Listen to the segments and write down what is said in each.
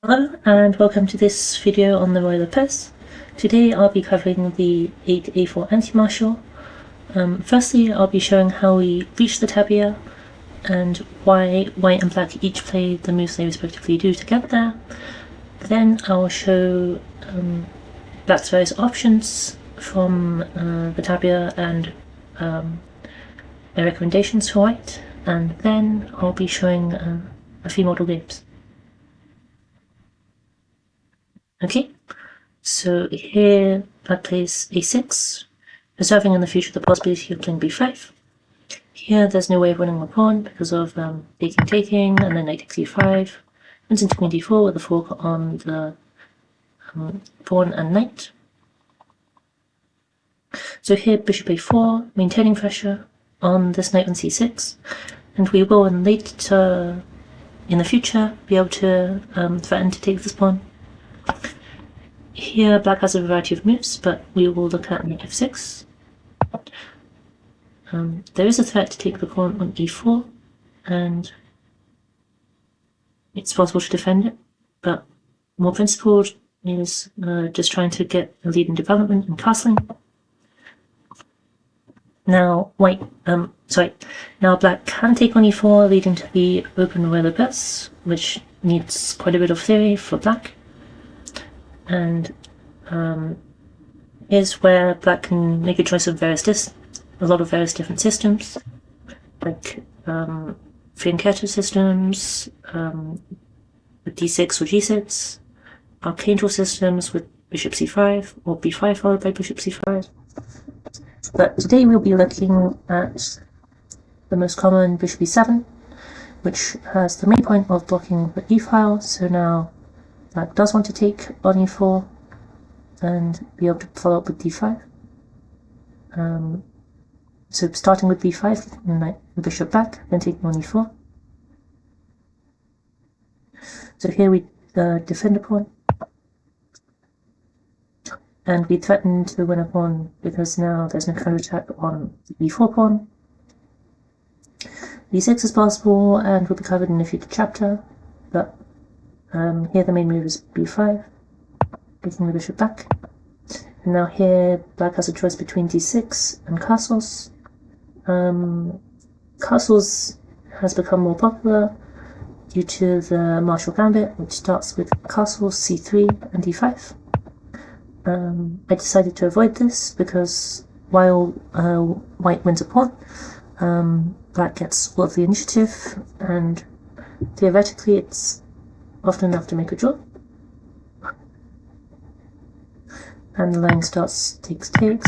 Hello and welcome to this video on the Royal Lopez. Today I'll be covering the 8A4 anti-martial. Firstly, I'll be showing how we reach the tabia and why white and black each play the moves they respectively do to get there. Then I'll show black's various options from the tabia and their recommendations for white, and then I'll be showing a few model games. Okay, so here black plays a6, reserving in the future the possibility of playing b5. Here there's no way of winning the pawn because of taking, and then knight takes e5, runs into queen d4 with a fork on the pawn and knight. So here bishop a4, maintaining pressure on this knight on c6, and we will later in the future be able to threaten to take this pawn. Here black has a variety of moves, but we will look at knight f6. There is a threat to take the pawn on e4, and it's possible to defend it, but more principled is just trying to get a lead in development and castling. Now now black can take on e4, leading to the open Royal Lopez, which needs quite a bit of theory for black. And here's where black can make a choice of a lot of various different systems, like fianchetto systems with d6 or g6, archangel systems with bishop c5 or b5 followed by bishop c5. But today we'll be looking at the most common bishop e7, which has the main point of blocking the e-file. So now black does want to take on e4 and be able to follow up with d5. So starting with b5, knight the bishop back, then taking on e4. So here we defend a pawn, and we threaten to win a pawn because now there's no counterattack on the e4 pawn. d6 is possible and will be covered in a future chapter, but here the main move is b5, taking the bishop back. And now here black has a choice between d6 and castles. Castles has become more popular due to the martial gambit, which starts with castles c3 and d5. I decided to avoid this because while white wins a pawn, black gets all of the initiative, and theoretically it's often enough to make a draw. And the line starts takes, and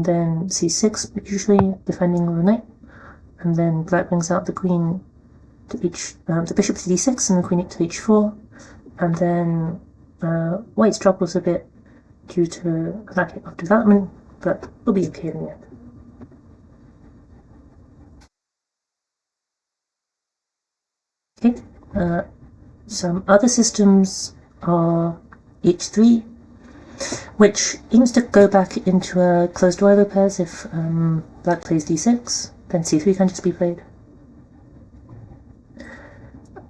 then c6, usually defending the knight, and then black brings out the queen to the bishop to d6 and the queen to h4, and then white struggles a bit due to a lack of development, but will be okay in the end. Okay, some other systems are h3, which aims to go back into a closed Royal Lopez if black plays d6, then c3 can just be played.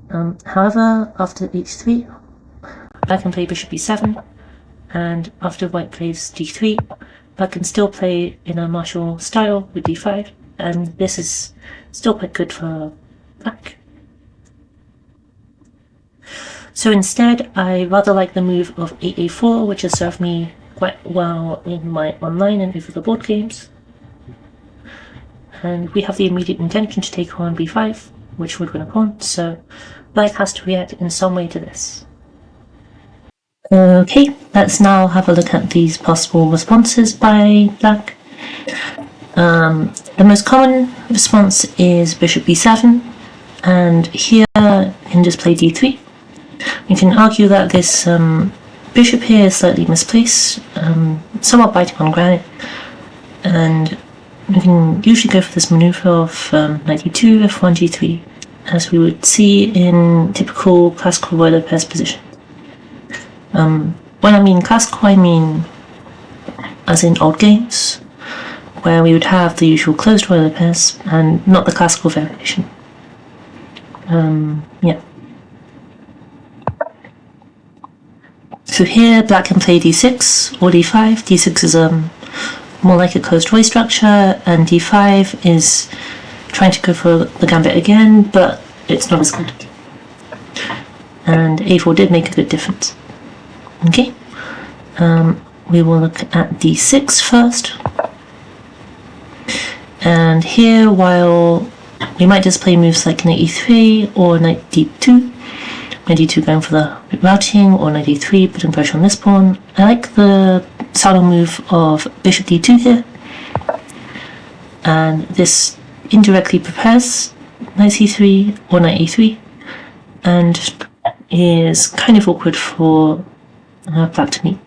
However, after h3, black can play bishop e7, and after white plays d3, black can still play in a martial style with d5, and this is still quite good for black. So instead, I rather like the move of 8a4, which has served me quite well in my online and over the board games. And we have the immediate intention to take on b5, which would win a pawn, so black has to react in some way to this. Okay, let's now have a look at these possible responses by black. The most common response is bishop b7, and here you can just play d3. You can argue that this bishop here is slightly misplaced, somewhat biting on granite, and you can usually go for this maneuver of knight e2, f1, g3, as we would see in typical classical Royal Lopez position. When I mean classical, I mean as in old games, where we would have the usual closed Royal Lopez and not the classical variation. Yeah. So here black can play d6 or d5. d6 is more like a closed roy structure, and d5 is trying to go for the gambit again, but it's not as good. And a4 did make a good difference. Okay, we will look at d6 first. And here, while we might just play moves like knight e3 or knight d2, knight d2 going for the routing, or knight e3 putting pressure on this pawn, I like the saddle move of bishop d2 here, and this indirectly prepares knight c3 or knight e3, and is kind of awkward for black to meet.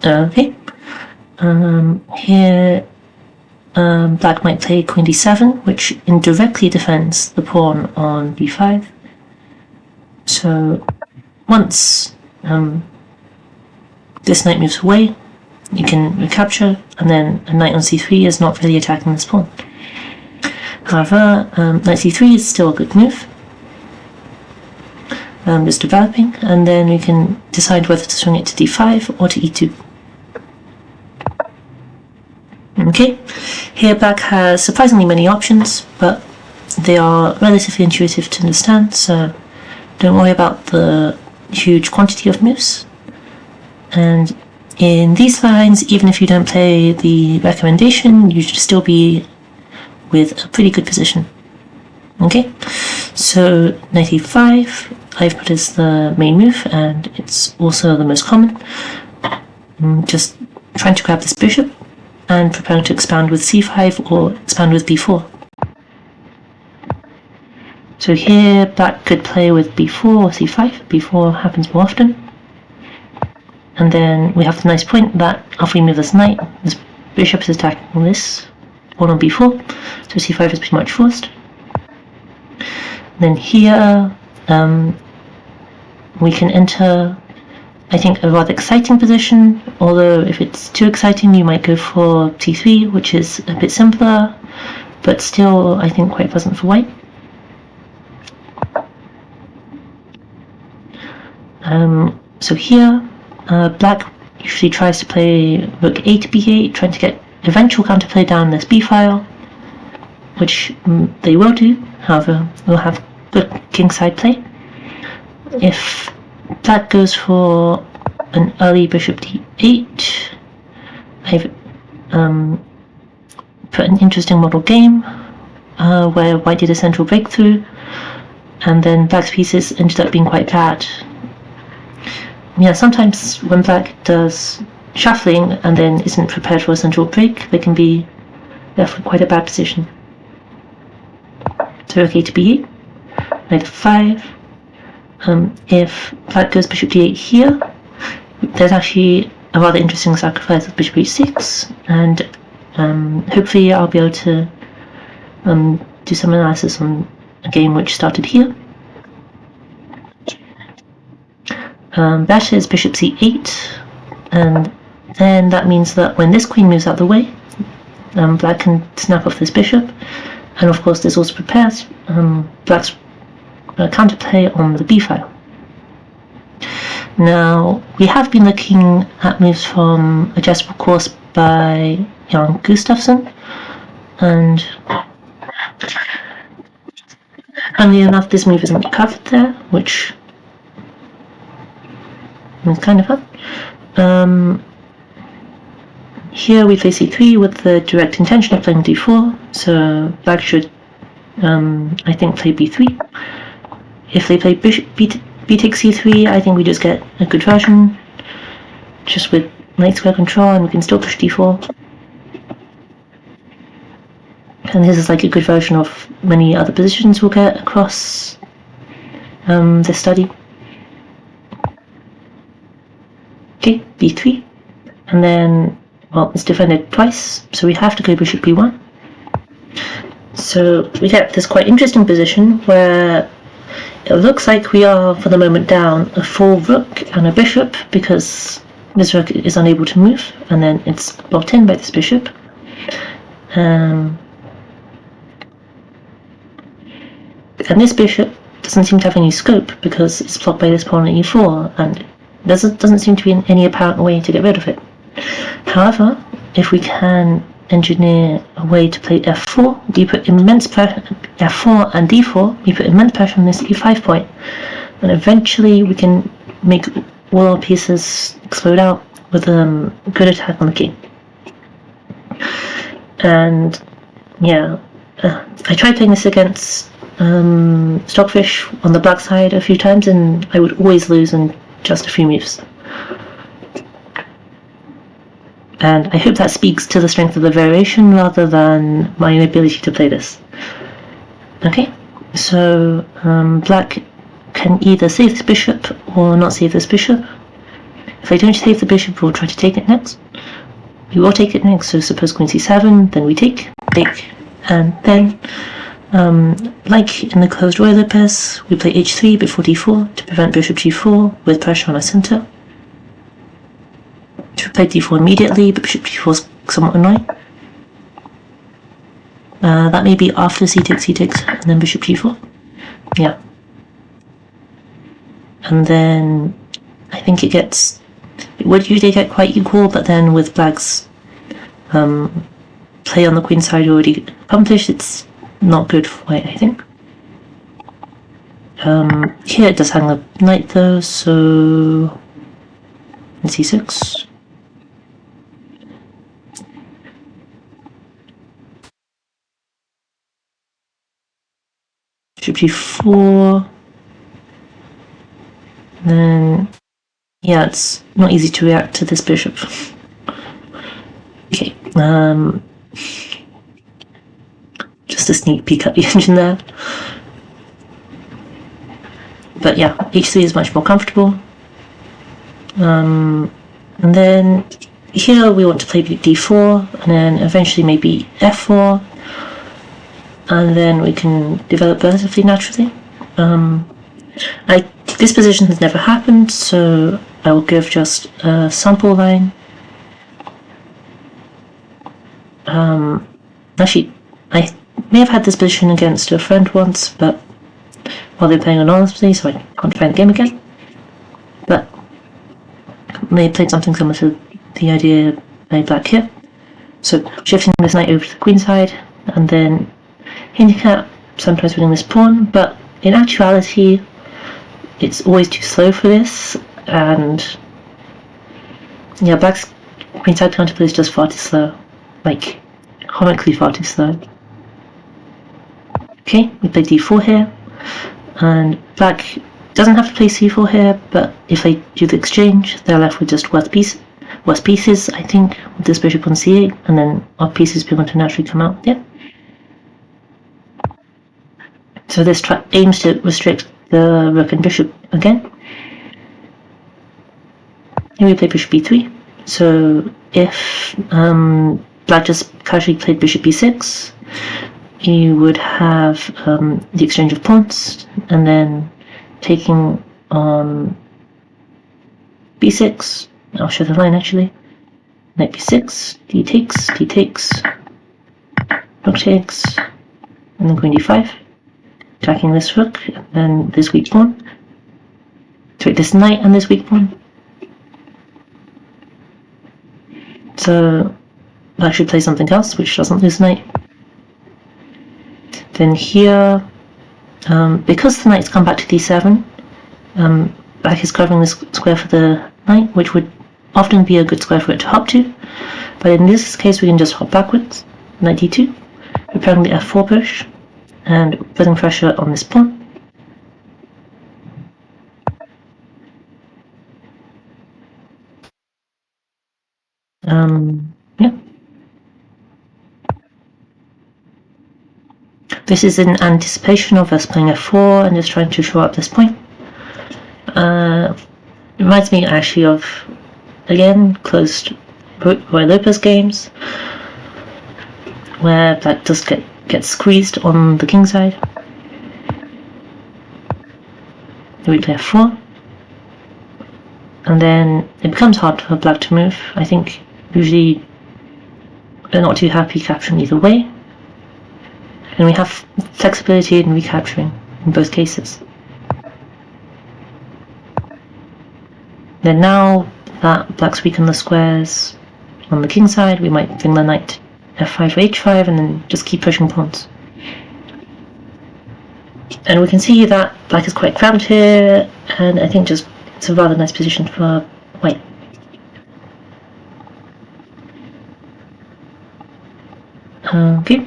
Okay, here black might play queen d7, which indirectly defends the pawn on b5. So once this knight moves away, you can recapture, and then a knight on c3 is not really attacking this pawn. However, knight c3 is still a good move. Just developing, and then we can decide whether to swing it to d5 or to e2. Okay, here black has surprisingly many options, but they are relatively intuitive to understand, so don't worry about the huge quantity of moves. And in these lines, even if you don't play the recommendation, you should still be with a pretty good position. Okay, so knight e5 I've put as the main move, and it's also the most common. Just trying to grab this bishop and preparing to expand with c5 or expand with b4. So here black could play with b4 or c5. b4 happens more often. And then we have the nice point that after we move this knight, this bishop is attacking this pawn on b4, so c5 is pretty much forced. Then here we can enter, I think, a rather exciting position, although if it's too exciting you might go for t3, which is a bit simpler, but still I think quite pleasant for white. So here black usually tries to play rook a to b8, trying to get eventual counterplay down this b file, which they will do. However, we'll have good kingside play. If black goes for an early bishop d8, I've put an interesting model game where white did a central breakthrough, and then black's pieces ended up being quite bad. Yeah, sometimes when black does shuffling and then isn't prepared for a central break, they can be left with quite a bad position. So okay to b8, knight f5. If black goes bishop d8 here, there's actually a rather interesting sacrifice of bishop h6, and hopefully I'll be able to do some analysis on a game which started here. Better is bishop c8, and then that means that when this queen moves out of the way, black can snap off this bishop, and of course this also prepares black's counterplay on the b file. Now, we have been looking at moves from a chessable course by Jan Gustafsson, and funnily enough this move isn't covered there, which is kind of fun. Here we play c3 with the direct intention of playing d4, so black should, I think, play b3. If they play bishop b takes c3, I think we just get a good version, just with knight square control, and we can still push d4. And this is like a good version of many other positions we'll get across this study. Okay, b3, and then, well, it's defended twice, so we have to go bishop b1. So we get this quite interesting position where it looks like we are, for the moment, down a full rook and a bishop, because this rook is unable to move, and then it's blocked in by this bishop. And this bishop doesn't seem to have any scope, because it's blocked by this pawn at e4, and Doesn't seem to be any apparent way to get rid of it. However, if we can engineer a way to play f4, you put immense pressure, f4 and d4, you put immense pressure on this e5 point, and eventually we can make all our pieces explode out with a good attack on the king. And yeah, I tried playing this against Stockfish on the black side a few times, and I would always lose in just a few moves. And I hope that speaks to the strength of the variation rather than my inability to play this. Okay, so black can either save this bishop or not save this bishop. If I don't save the bishop, we'll try to take it next. We will take it next, so suppose queen c7, then we take, and then, like in the closed Roy Lopez, we play h3 before d4 to prevent bishop g4 with pressure on our center. To play d4 immediately, but bishop g4 is somewhat annoying. That may be after c takes, and then bishop g4. Yeah. And then I think it would usually get quite equal, but then with black's play on the queen side already accomplished, it's not good for white, I think. Here it does hang the knight though, so c6. Bishop g4. Then, yeah, it's not easy to react to this bishop. Okay, just a sneak peek at the engine there. But yeah, h3 is much more comfortable. And then here we want to play d4, and then eventually maybe f4, and then we can develop relatively naturally. This position has never happened, so I will give just a sample line. Actually, I may have had this position against a friend once, but while they were playing anonymously, so I can't find the game again. But they played something similar to the idea by black here. So shifting this knight over to the queen side, and then handicap, sometimes winning this pawn, but in actuality, it's always too slow for this, and yeah, black's queenside counterplay is just far too slow, like comically far too slow. Okay, we play d4 here, and black doesn't have to play c4 here, but if they do the exchange, they're left with just worse pieces, I think, with this bishop on c8, and then our pieces be able to naturally come out. Yeah. So this aims to restrict the rook and bishop again. Here we play bishop b3. So if black just casually played bishop b6, you would have the exchange of pawns, and then taking on b6. I'll show the line actually. Knight b6, d takes, rook takes, and then queen d5. Attacking this rook, and then this weak pawn. Take this knight and this weak pawn. So black should play something else which doesn't lose knight. Then here, because the knight's come back to d7, black is covering this square for the knight, which would often be a good square for it to hop to. But in this case, we can just hop backwards, knight d2, preparing the f4 push, and putting pressure on this pawn. Yeah. This is in anticipation of us playing f4 and just trying to show up this point. Reminds me actually of, again, closed Roy Lopez games, where black does get squeezed on the king side. We play f4, and then it becomes hard for black to move. I think usually they're not too happy capturing either way, and we have flexibility in recapturing in both cases. Then now that black's weakened the squares on the king side, we might bring the knight f5 or h5 and then just keep pushing pawns. And we can see that black is quite cramped here, and I think just it's a rather nice position for white. Okay.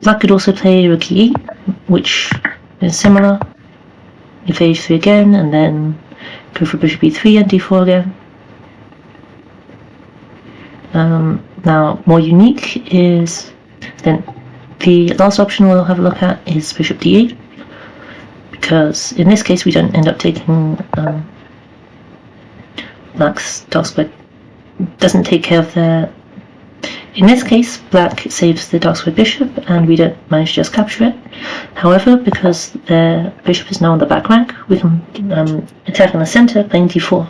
Black could also play rook e8, which is similar. If h3 again, and then go for bishop e3 and d4 again. Now, more unique is then the last option we'll have a look at is bishop d8, because in this case we don't end up taking black's dark square doesn't take care of their. In this case, black saves the dark square bishop, and we don't manage to just capture it. However, because their bishop is now on the back rank, we can attack on the center playing d4.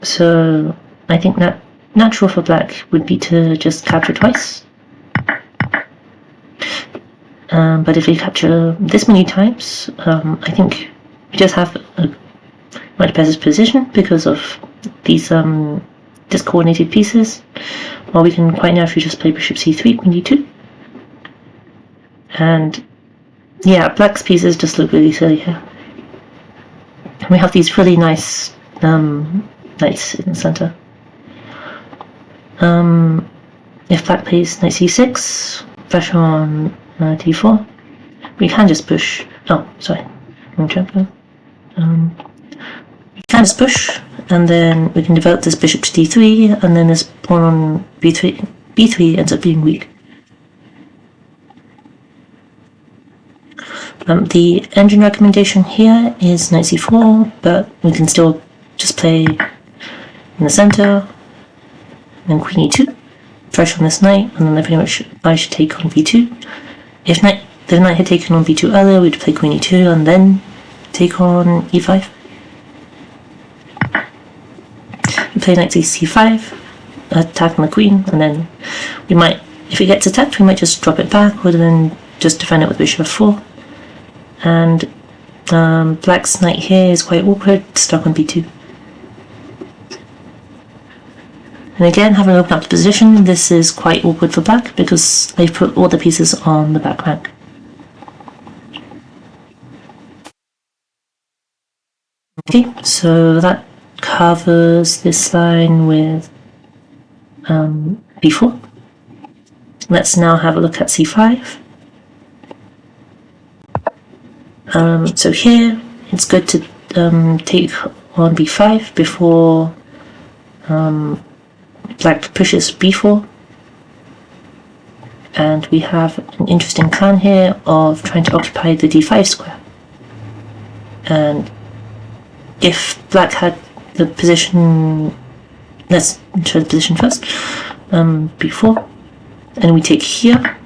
So I think that natural for black would be to just capture twice. But if we capture this many times, I think we just have a much better position because of these discoordinated pieces. Or we can quite naturally just play bishop c3, queen d2. And yeah, black's pieces just look really silly here. And we have these really nice knights in the center. If black plays knight c6, pressure on d4, we can just push. Oh, sorry, wrong chapter. We can just push, and then we can develop this bishop to d3, and then this pawn on b3 ends up being weak. The engine recommendation here is knight c4, but we can still just play in the center, and then queen e2, pressure on this knight, and then pretty much I should take on b2. If the knight had taken on b2 earlier, we'd play queen e2 and then take on e5. We play knight to c5, attack on the queen, and then we might, if it gets attacked, we might just drop it back, or then just defend it with bishop f4. And black's knight here is quite awkward, stuck on b2. And again, having opened up the position, this is quite awkward for black because they've put all the pieces on the back rank. Okay, so that covers this line with b4. Let's now have a look at c5. So here, it's good to take on b5 before black pushes b4. And we have an interesting plan here of trying to occupy the d5 square. And if black had the position, let's show the position first, b4, and we take here,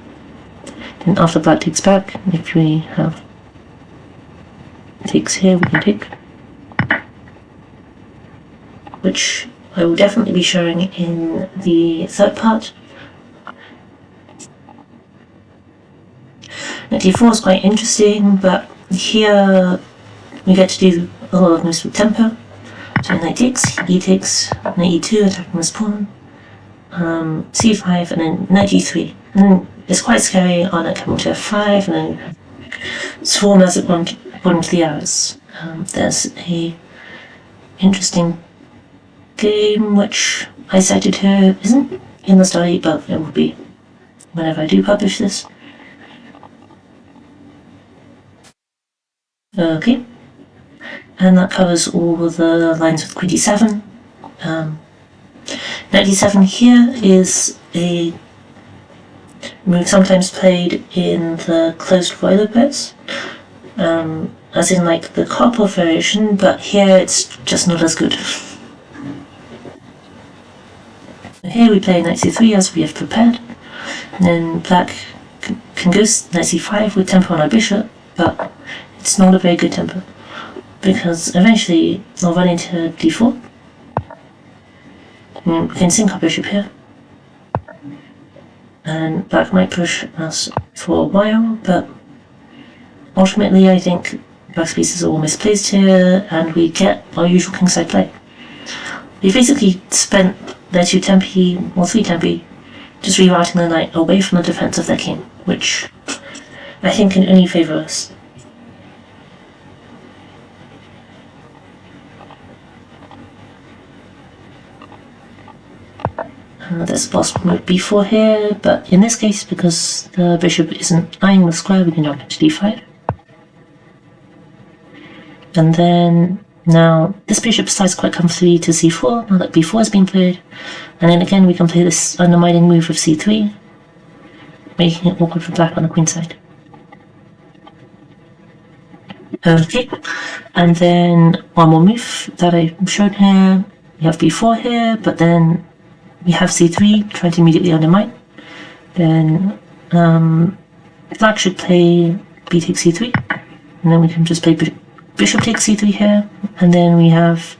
then after black takes back, if we have takes here, we can take, which I will definitely be showing in the third part. Now d4 is quite interesting, but here we get to do a lot of moves with tempo. So knight takes, e takes, knight e2, attacking this pawn, c5, and then knight g3. And it's quite scary on it coming to f5, and then swarm as it according to the hours. There's a interesting game which I cited here, isn't in the study, but it will be whenever I do publish this. Okay, and that covers all the lines with queen d7. Knight d7 here is a move sometimes played in the closed roy Lopez, as in like the Karpov variation, but here it's just not as good. Here we play knight c3 as we have prepared, and then black can go knight c5 with tempo on our bishop, but it's not a very good tempo, because eventually I'll run into d4. We can sink our bishop here, and black might push us for a while, but ultimately I think black's pieces are all misplaced here, and we get our usual kingside play. We basically spent their 2 tempi, or 3 tempi, just rerouting the knight away from the defense of their king, which I think can only favour us. There's a possible move b4 here, but in this case, because the bishop isn't eyeing the square, we can jump into d5. And then, now, this bishop slides quite comfortably to c4, now that b4 has been played. And then again, we can play this undermining move of c3, making it awkward for black on the queen side. Okay, and then one more move that I showed here. We have b4 here, but then we have c3, trying to immediately undermine. Then black should play b takes c3, and then we can just play bishop takes c3 here, and then we have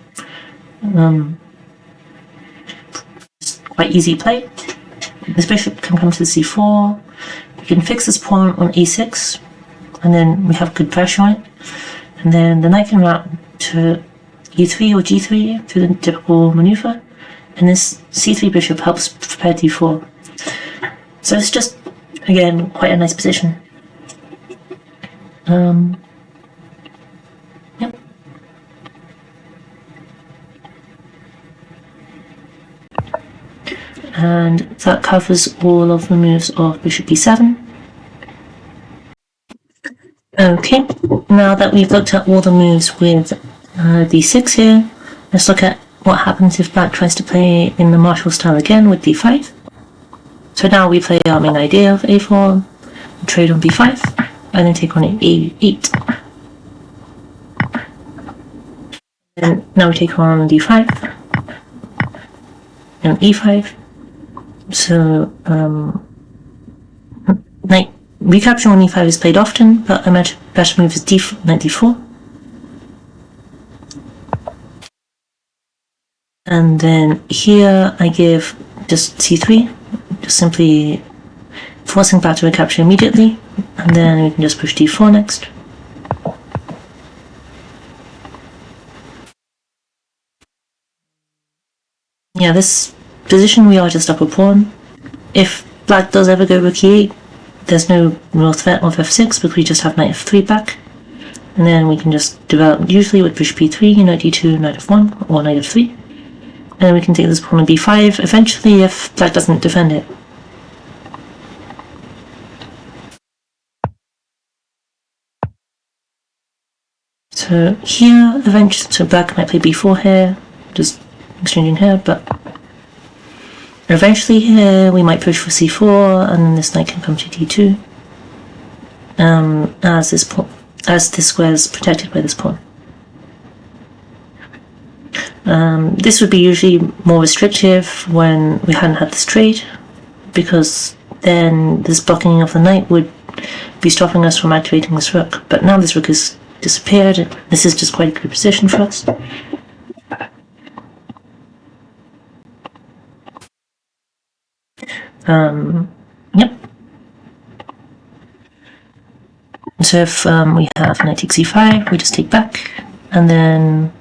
quite easy play. This bishop can come to c4, we can fix this pawn on e6, and then we have good pressure on it, and then the knight can route to e3 or g3 through the typical maneuver, and this c3 bishop helps prepare d4. So it's just, again, quite a nice position. Yep. And that covers all of the moves of bishop b7. Okay, now that we've looked at all the moves with b6 here, let's look at what happens if black tries to play in the Marshall style again with d5. So now we play our main idea of a4, trade on b5, and then take on a8. And now we take on d5 and e5. So knight recapture on e5 is played often, but a much better move is knight d4. And then here I give just c3, just simply forcing black to recapture immediately, and then we can just push d4 next. Yeah, this position we are just up a pawn. If black does ever go rook e8, there's no real threat of f6 because we just have knight f3 back. And then we can just develop usually with bishop e3, knight d2, knight f1, or knight f3. And we can take this pawn on b5 eventually if black doesn't defend it. So here, eventually, so black might play b4 here, just exchanging here, but eventually here we might push for c4, and then this knight can come to d2, as this square is protected by this pawn. This would be usually more restrictive when we hadn't had this trade, because then this blocking of the knight would be stopping us from activating this rook. But now this rook has disappeared, this is just quite a good position for us. Yep. So if we have knight takes e5, we just take back, and then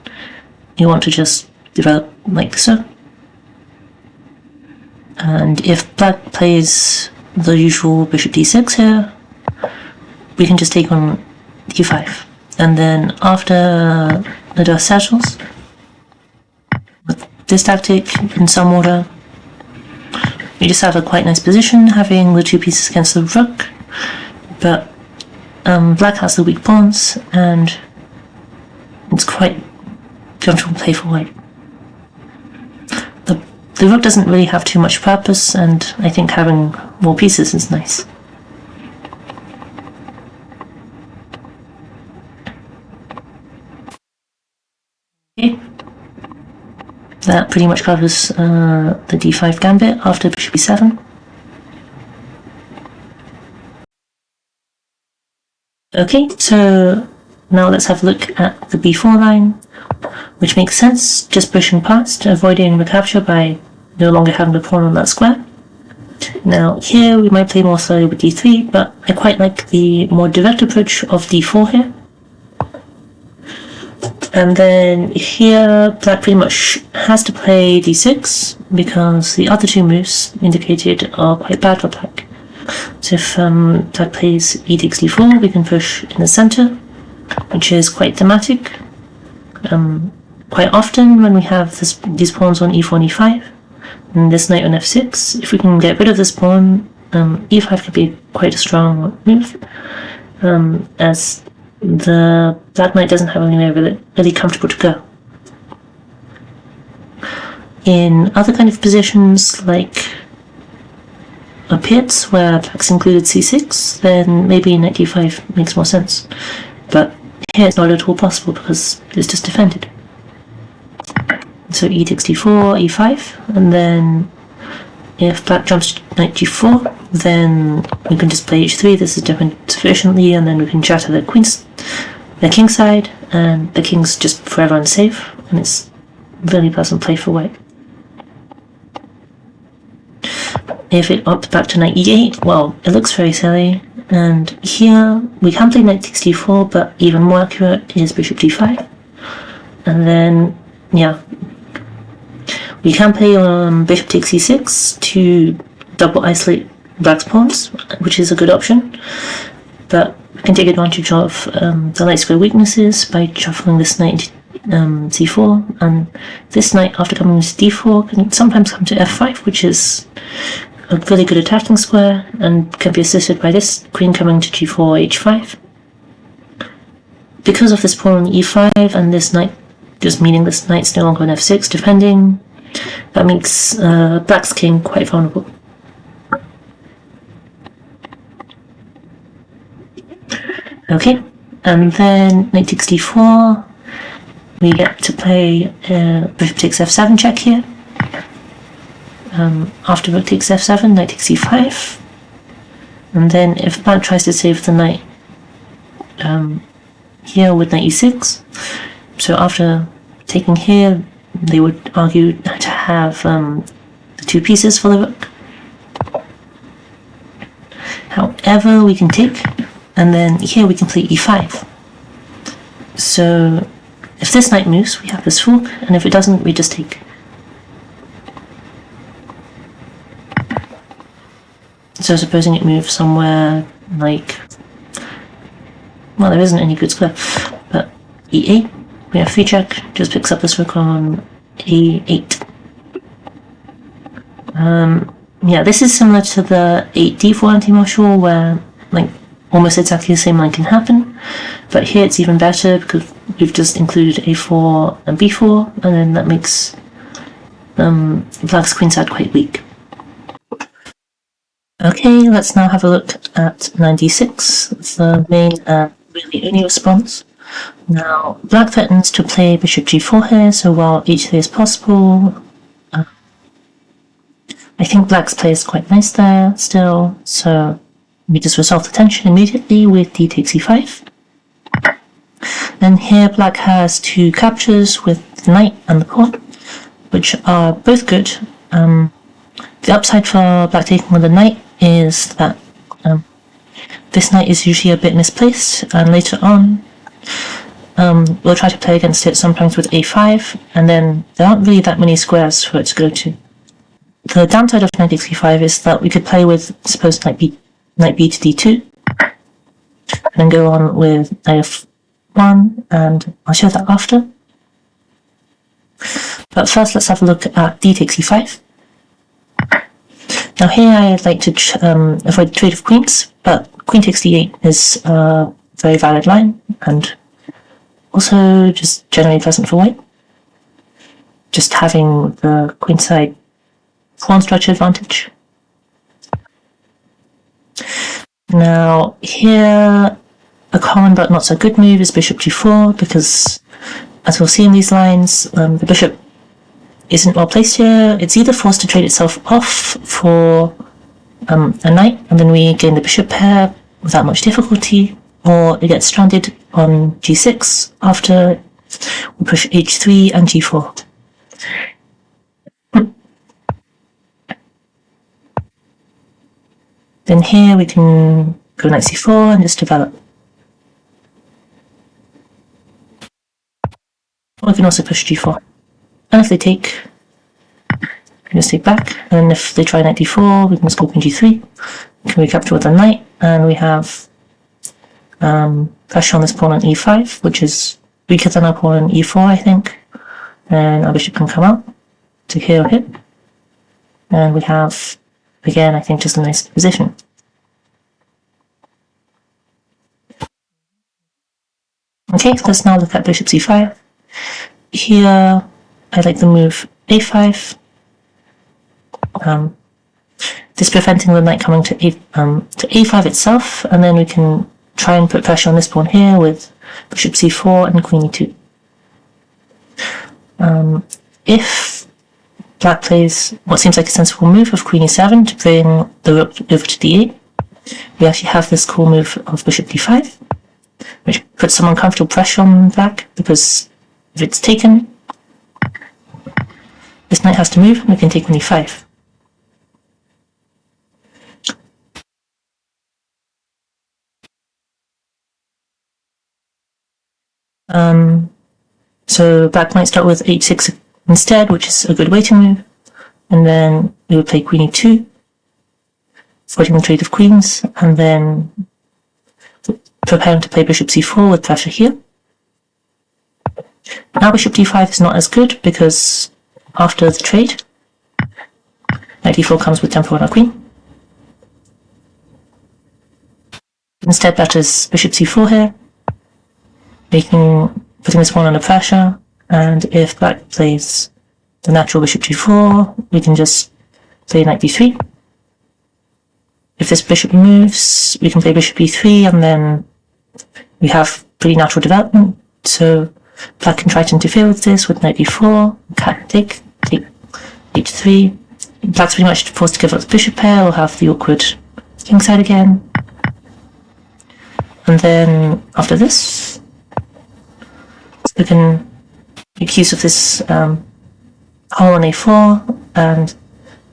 you want to just develop like so. And if black plays the usual bishop d6 here, we can just take on d5. And then after the dust settles, with this tactic in some order, we just have a quite nice position, having the 2 pieces against the rook, but black has the weak pawns, and it's quite comfortable play for white. The rook doesn't really have too much purpose, and I think having more pieces is nice. Okay. That pretty much covers the d5 gambit after bishop e7. Okay, so now let's have a look at the b4 line, which makes sense, just pushing past, avoiding recapture by no longer having the pawn on that square. Now here we might play more slowly with d3, but I quite like the more direct approach of d4 here. And then here black pretty much has to play d6 because the other two moves indicated are quite bad for black. So if black plays e takes d4, we can push in the center, which is quite thematic. Quite often when we have these pawns on e4 and e5, and this knight on f6, if we can get rid of this pawn, e5 could be quite a strong move, as the black knight doesn't have anywhere really comfortable to go. In other kind of positions, like a pit where black's included c6, then maybe knight d5 makes more sense. But here it's not at all possible because it's just defended. So e takes d4, e5, and then if black jumps to knight g4, then we can just play h3. This is different sufficiently, and then we can shatter the king side, and the king's just forever unsafe, and it's really pleasant play for white. If it opts back to knight e8, well, it looks very silly, and here we can play knight takes d4, but even more accurate is bishop d5, and then, yeah, we can play bishop takes e6 to double isolate black's pawns, which is a good option, but we can take advantage of the light square weaknesses by shuffling this knight c4, and this knight after coming to d4 can sometimes come to f5, which is a really good attacking square, and can be assisted by this queen coming to g4, h5. Because of this pawn on e5 and this knight just meaning this knight's no longer on f6 defending, that makes black's king quite vulnerable. Okay, and then knight takes d4, we get to play bishop takes f7 check here. After rook takes f7, knight takes e5, and then if black tries to save the knight here with knight e6, so after taking here, they would argue to have the two pieces for the rook. However, we can take, and then here we can play e5. So if this knight moves, we have this fork, and if it doesn't, we just take. So supposing it moves somewhere like, well, there isn't any good square, but e8, we have free check, just picks up this rook on a8. Yeah, this is similar to the 8d4 anti-martial, where like almost exactly the same line can happen, but here it's even better because we've just included a4 and b4, and then that makes black's queenside quite weak. Okay, let's now have a look at 9d6. It's the main and really only response. Now, black threatens to play bishop g4 here, so while h3 is possible, I think black's play is quite nice there still, so we just resolve the tension immediately with d takes e5. Then here black has two captures with the knight and the pawn, which are both good. The upside for black taking with the knight is that this knight is usually a bit misplaced, and later on we'll try to play against it sometimes with a5, and then there aren't really that many squares for it to go to. The downside of knight takes e5 is that we could play with, suppose, knight b to d2, and then go on with knight f1, and I'll show that after. But first let's have a look at d takes e5. Now here I'd like to avoid the trade of queens, but queen takes d8 is a very valid line, and also just generally pleasant for white. Just having the queenside pawn structure advantage. Now here, a common but not so good move is bishop g4, because as we'll see in these lines, the bishop isn't well placed here. It's either forced to trade itself off for a knight, and then we gain the bishop pair without much difficulty, or it gets stranded on g6 after we push h3 and g4. Then here we can go knight c4 and just develop. Or we can also push g4. And if they take, we can just take back. And if they try knight d4, we can just go queen g3. We can recapture with a knight, and we have pressure on this pawn on e5, which is weaker than our pawn on e4, I think. And our bishop can come out to here or here. And we have, again, I think just a nice position. Okay, let's now look at bishop c5. Here, I like the move a5. This preventing the knight coming to a5 itself, and then we can try and put pressure on this pawn here with bishop c4 and queen e2. If black plays what seems like a sensible move of queen e7 to bring the rook over to d8, we actually have this cool move of bishop d5, which puts some uncomfortable pressure on black, because if it's taken, this knight has to move and we can take queen e5. So black might start with h6 instead, which is a good waiting move, and then we would play queen e2, avoiding the trade of queens, and then preparing to play bishop c4 with pressure here. Now bishop d5 is not as good, because after the trade, knight d4 comes with tempo on our queen. Instead, that is bishop c4 here, putting this pawn under pressure, and if black plays the natural bishop g4, we can just play knight d3. If this bishop moves, we can play bishop e3, and then we have pretty natural development, so black can try to interfere with this with knight d4, take h3. Black's pretty much forced to give up the bishop pair, or have the awkward kingside again. And then after this, we can make use of this pawn on a4 and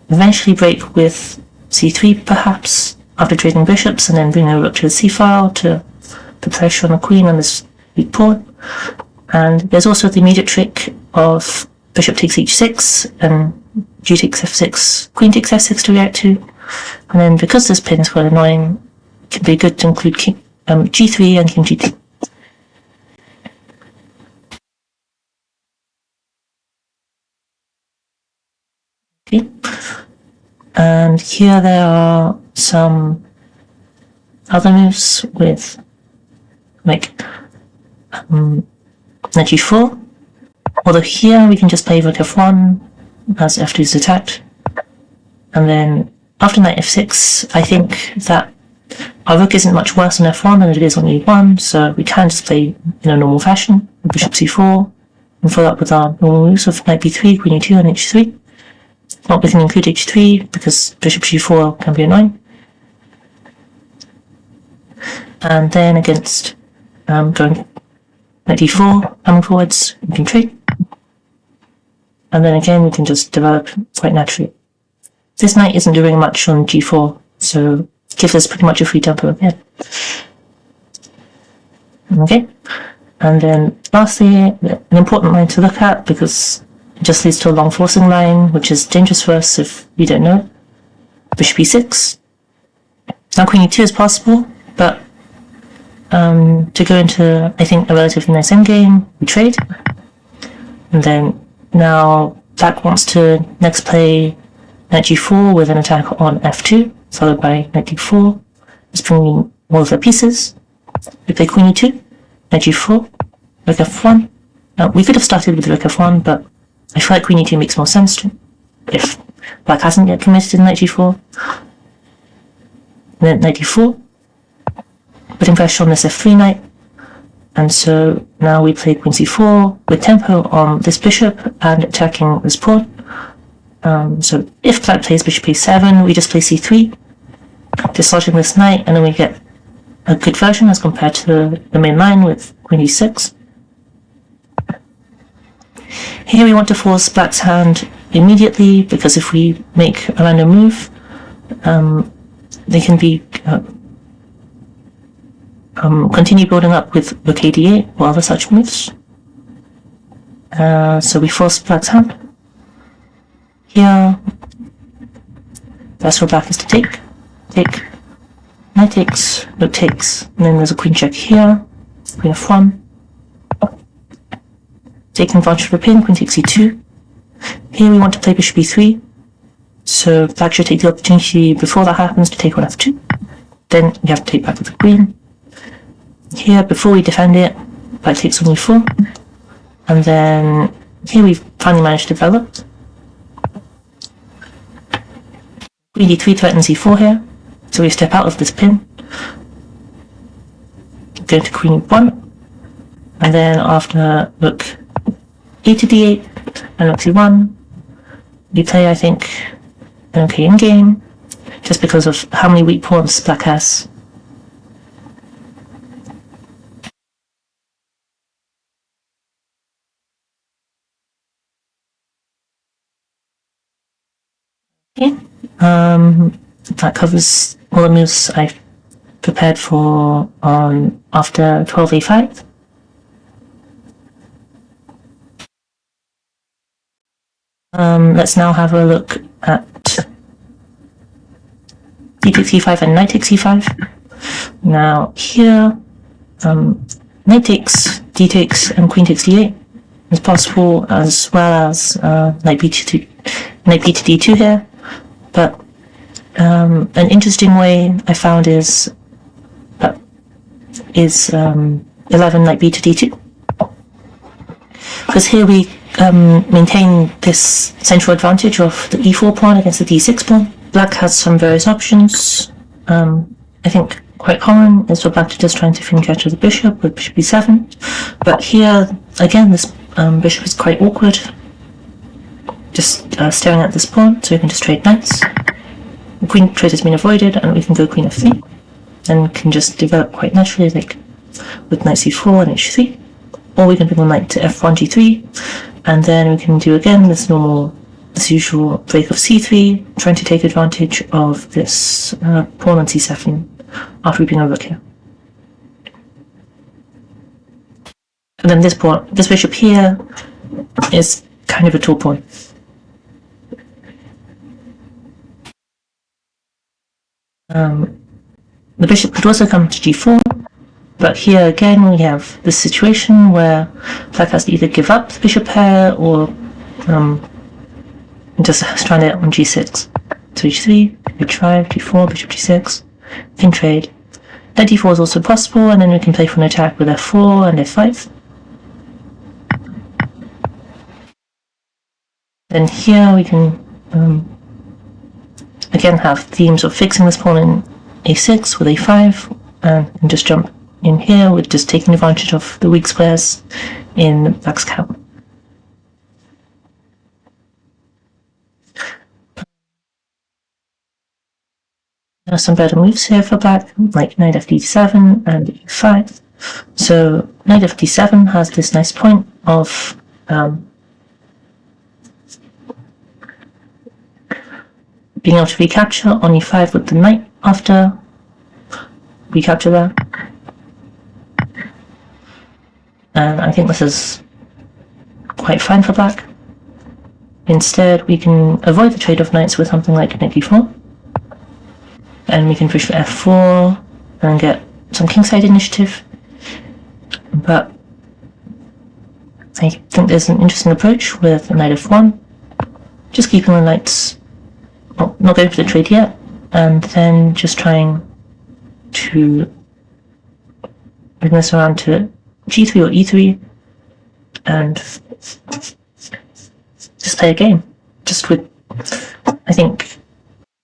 eventually break with c3 perhaps, after trading bishops, and then bring a rook to the c-file to put pressure on the queen on this weak pawn. And there's also the immediate trick of bishop takes h6 and g takes f6, queen takes f6 to react to. And then because this pin is quite annoying, it can be good to include king, g3 and king g2. Okay. And here there are some other moves with like knight g4, although here we can just play rook f1 as f2 is attacked, and then after knight f6 I think that our rook isn't much worse on f1 than it is on e1, so we can just play in a normal fashion with bishop c4 and follow up with our normal moves of knight b3, queen e2 and h3. Not we can include h3 because bishop g4 can be annoying. And then against going knight d4, coming forwards, we can trade. And then again we can just develop quite naturally. This knight isn't doing much on g4, so it gives us pretty much a free tempo again. Okay, and then lastly, an important line to look at, because it just leads to a long forcing line, which is dangerous for us if we don't know. Bishop e6. Now queen e2 is possible, but to go into, I think, a relatively nice endgame, we trade. And then now black wants to next play knight g4 with an attack on f2, followed by knight d4, just bringing all of their pieces. We play queen e2, knight g4, rook f1. Now we could have started with rook f1, but I feel like queen e2 makes more sense if black hasn't yet committed to knight g4. And then knight d4, putting pressure on this f3 knight, and so now we play queen c4 with tempo on this bishop and attacking this pawn. So if black plays bishop a7, we just play c3, dislodging this knight, and then we get a good version as compared to the main line with queen e6. Here we want to force black's hand immediately, because if we make a random move, they can be continue building up with rook a8 or other such moves. So we force black's hand. Here, best for black is to take, knight takes, rook takes, and then there's a queen check here, queen f1, taking advantage of the pin, queen takes e2. Here we want to play bishop e3, so black should take the opportunity before that happens to take on f2. Then we have to take back with the queen. Here, before we defend it, black takes on e4, and then here we've finally managed to develop. Queen d3 threatens e4 here, so we step out of this pin, go to queen e1, and then after rook e to d8 and rook c1, we play, I think, an okay in-game, just because of how many weak pawns black has. Okay, that covers all the moves I've prepared for after 12a5. Let's now have a look at d takes e5 and knight takes e5. Now here, knight takes, d takes, and queen takes d8 is possible, as well as knight b to d2 here. But an interesting way I found is 11 knight b to d2, because here we maintain this central advantage of the e4 pawn against the d6 pawn. Black has some various options. I think quite common is for black to just try to finish capture the bishop with bishop e7, but here again this bishop is quite awkward, just staring at this pawn, so we can just trade knights. The queen trade has been avoided, and we can go queen f3, and can just develop quite naturally, like with knight c4 and h3, or we can bring the knight to f1 g3, and then we can do again this usual break of c3, trying to take advantage of this pawn on c7 after we bring a rook here. And then this bishop here is kind of a tall pawn. The bishop could also come to g4, but here again we have this situation where black has to either give up the bishop pair or just strand it on g6. So h3, h5, g4, bishop g6, can trade. Knight d4 is also possible, and then we can play for an attack with f4 and f5. Then here we can again have themes of fixing this pawn in a6 with a5, and just jump in here with just taking advantage of the weak squares in black's camp. There are some better moves here for black, like knight fd7 and e5. So knight fd7 has this nice point of being able to recapture on e5 with the knight after recapture there. And I think this is quite fine for black. Instead, we can avoid the trade of knights with something like knight d4. And we can push for f4 and get some kingside initiative. But I think there's an interesting approach with knight f1. Just keeping the knights, well, not going for the trade yet, and then just trying to bring this around to g3 or e3 and just play a game. Just with, I think,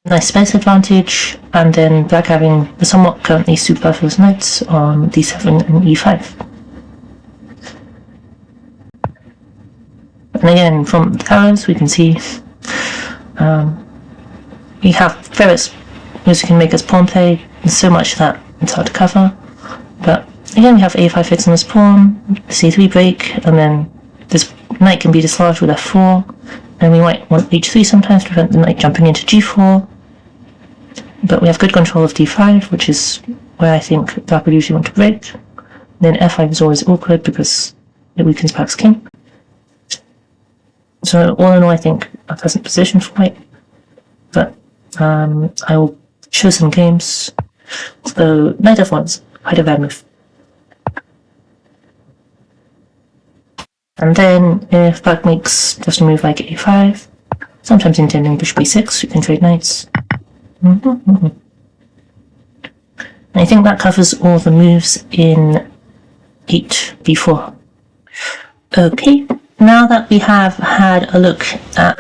nice space advantage, and then black having the somewhat currently superfluous knights on d7 and e5. And again, from the arrows we can see we have various moves that can make us pawn play. There's so much that it's hard to cover, but again we have a5 fixing this pawn, c3 break, and then this knight can be dislodged with f4, and we might want h3 sometimes to prevent the knight jumping into g4. but we have good control of d5, which is where I think black would usually want to break. Then f5 is always awkward because it weakens black's king. So all in all, I think a pleasant position for white, but I will show some games. So knight f1's quite a bad move. And then if black makes just a move like a5, sometimes intending bishop e6, you can trade knights. And I think that covers all the moves in 8b4. Okay, now that we have had a look at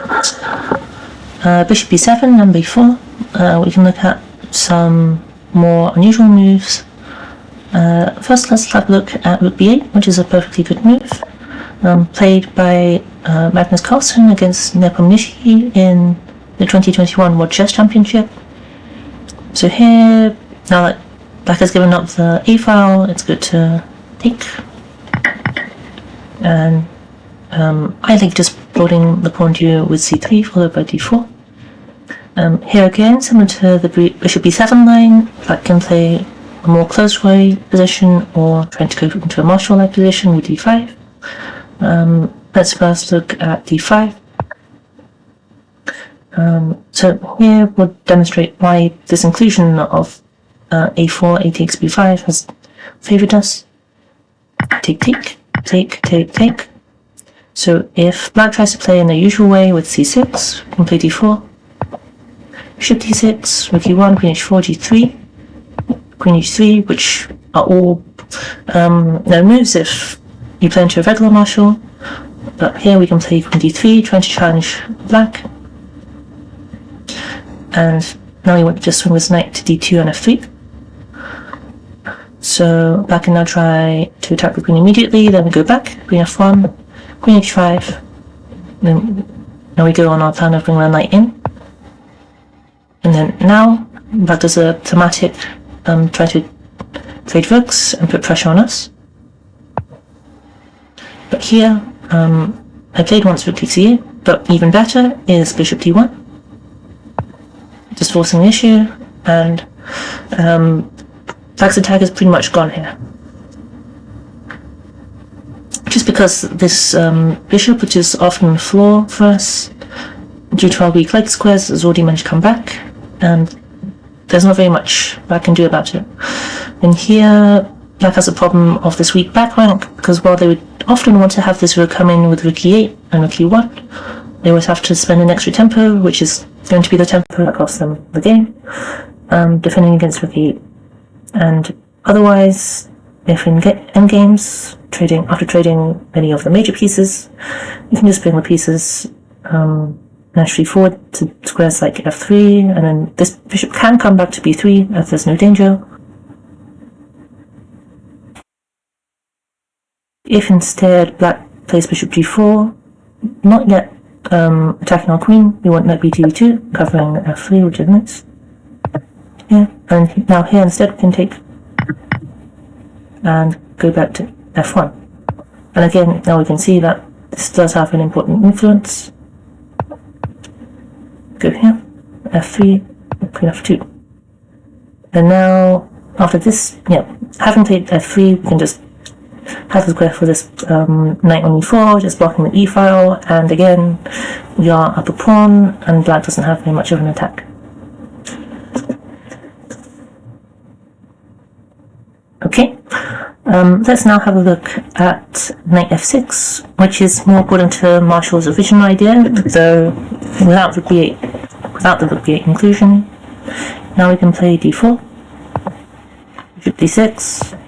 bishop b7 and b4, we can look at some more unusual moves. First, let's have a look at rook b8, which is a perfectly good move, played by Magnus Carlsen against Nepomniachtchi in the 2021 World Chess Championship. So here, now that black has given up the a file, it's good to take. And I think just building the pawn duo with c3 followed by d4. Here again, similar to the bishop b7 line, black can play a more close-way position or trying to go into a martial-like position with d5. Let's first look at d5. So here we'll demonstrate why this inclusion of a4, a takes b5 has favored us. Take, take, take, take, take. So if black tries to play in the usual way with c6, we can play d4. Bishop d6, rook e1, queen h4, g3, queen h3, which are all no moves if you play into a regular martial. But here we can play queen d3, trying to challenge black. And now we want to just swing this knight to d2 and f3. So black can now try to attack the queen immediately, then we go back, queen f1, queen h5, then now we go on our plan of bringing the knight in. And then now black does a thematic try to trade rooks and put pressure on us. But here I played once rook takes e8, but even better is bishop d1. Just forcing the issue, and black's attack is pretty much gone here. Just because this bishop, which is often on the floor for us, due to our weak leg squares, has already managed to come back, and there's not very much black can do about it. And here, black has a problem of this weak back rank, because while they would often want to have this rook come in with rook e8 and rook e1, they always have to spend an extra tempo, which is going to be the tempo that costs them the game, defending against rook e8. And otherwise, if in endgames, after trading many of the major pieces, you can just bring the pieces naturally forward to squares like f3, and then this bishop can come back to b3 if there's no danger. If instead black plays bishop g4, not yet attacking our queen, we want knight b2, covering f3, which is nice. Yeah, and now here instead we can take and go back to f1. And again, now we can see that this does have an important influence. Go here, f3, queen f2. And now, after this, having played f3, we can just have the square for this knight on e4, just blocking the e file, and again, we are up a pawn, and black doesn't have very much of an attack. Okay, let's now have a look at knight f6, which is more according to Marshall's original idea, though without the rook b8 inclusion. Now we can play d4, bishop d6,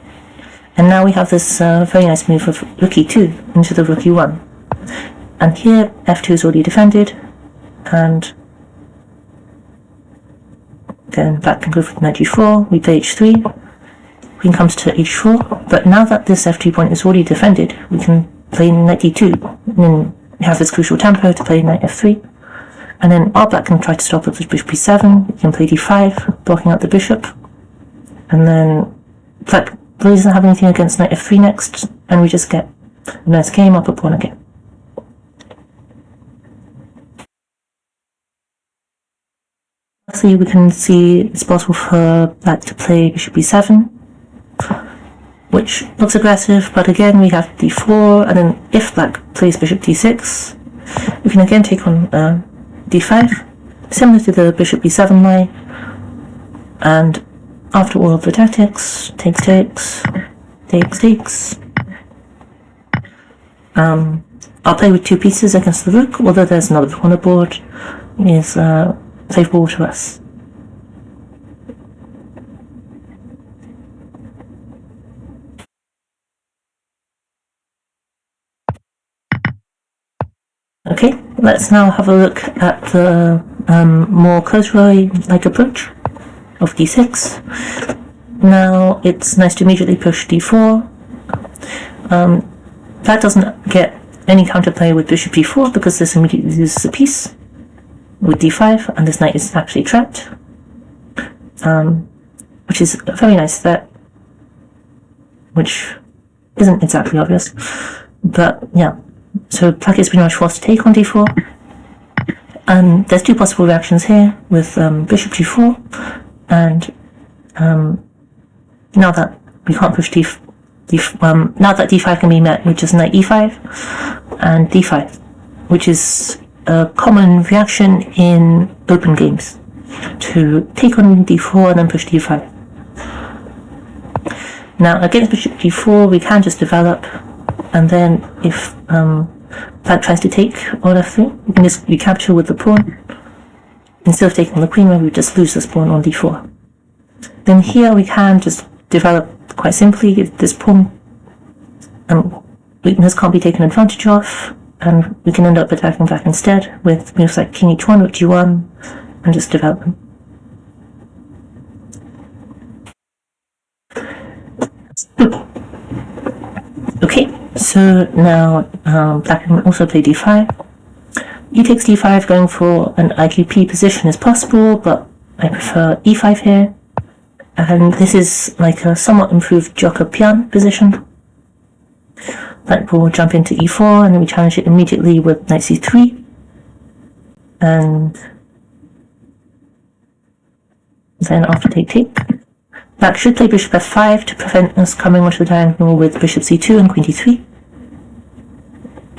and now we have this very nice move of rook e2 into the rook e1. And here f2 is already defended, and then black can go for knight g4, we play h3, queen comes to h4, but now that this f2 point is already defended, we can play knight d2, and then we have this crucial tempo to play knight f3, and then our black can try to stop it with bishop b7, we can play d5, blocking out the bishop, and then black really doesn't have anything against knight f3 next, and we just get a nice game up a pawn again. Firstly, we can see it's possible for black to play bishop b7, which looks aggressive, but again we have d4, and then if black plays bishop d6, we can again take on d5, similar to the bishop b7 line, and after all of the tactics, takes. I'll play with 2 pieces against the rook, although there's another rook on the board, is favourable to us. Okay, let's now have a look at the more close-like approach of d6. Now it's nice to immediately push d4. Black doesn't get any counterplay with bishop b4 because this immediately loses a piece with d5, and this knight is actually trapped, which is a very nice threat, which isn't exactly obvious, but yeah. So black is pretty much forced to take on d4, and there's 2 possible reactions here with bishop g4, and now that we can't push now that d5 can be met with just knight e5 and d5, which is a common reaction in open games, to take on d4 and then push d5. Now against bishop g4 we can just develop, and then if black tries to take on f3, we can just recapture with the pawn. Instead of taking the queen, we just lose this pawn on d4. Then here we can just develop quite simply this pawn weakness can't be taken advantage of, and we can end up attacking back instead with moves like king h1, rook g1, and just develop them. Okay, so now black can also play d5. E takes d5, going for an IQP position is possible, but I prefer e5 here. And this is like a somewhat improved Joker-Pian position. Black will jump into e4, and then we challenge it immediately with knight c3. And then after take, black should play bishop f5 to prevent us coming onto the diagonal with bishop c2 and queen d3.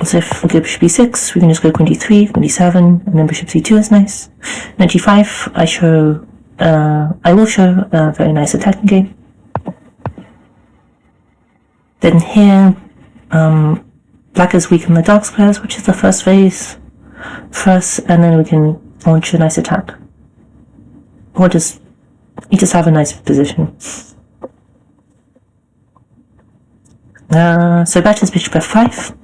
So if we go bishop b6, we can just go queen d3, queen d7, and then bishop c2 is nice. Knight g5, I will show a very nice attacking game. Then here, black has weakened the dark squares, which is the first phase first, and then we can launch a nice attack. Or you just have a nice position. So back to bishop f5.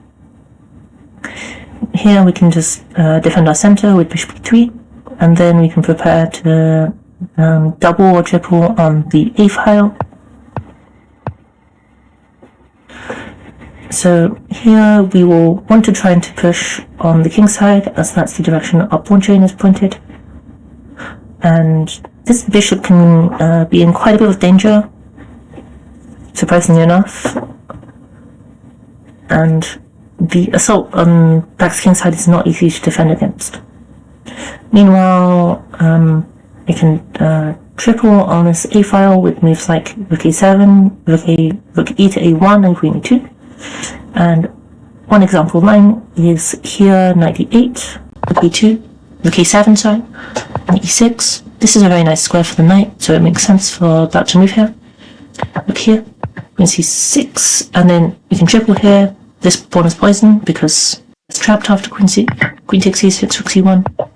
Here we can just defend our center with bishop e3, and then we can prepare to double or triple on the a file. So here we will want to try to push on the king side, as that's the direction our pawn chain is pointed. And this bishop can be in quite a bit of danger, surprisingly enough. And the assault on black's king side is not easy to defend against. Meanwhile, we can triple on this a file with moves like rook a7, rook e to a1, and queen e2. And one example of mine is here, knight e8, rook e2, rook a7, sorry, and e6. This is a very nice square for the knight, so it makes sense for black to move here. Look here, queen c6, and then we can triple here. This pawn is poisoned because it's trapped after queen takes c6, rook c1.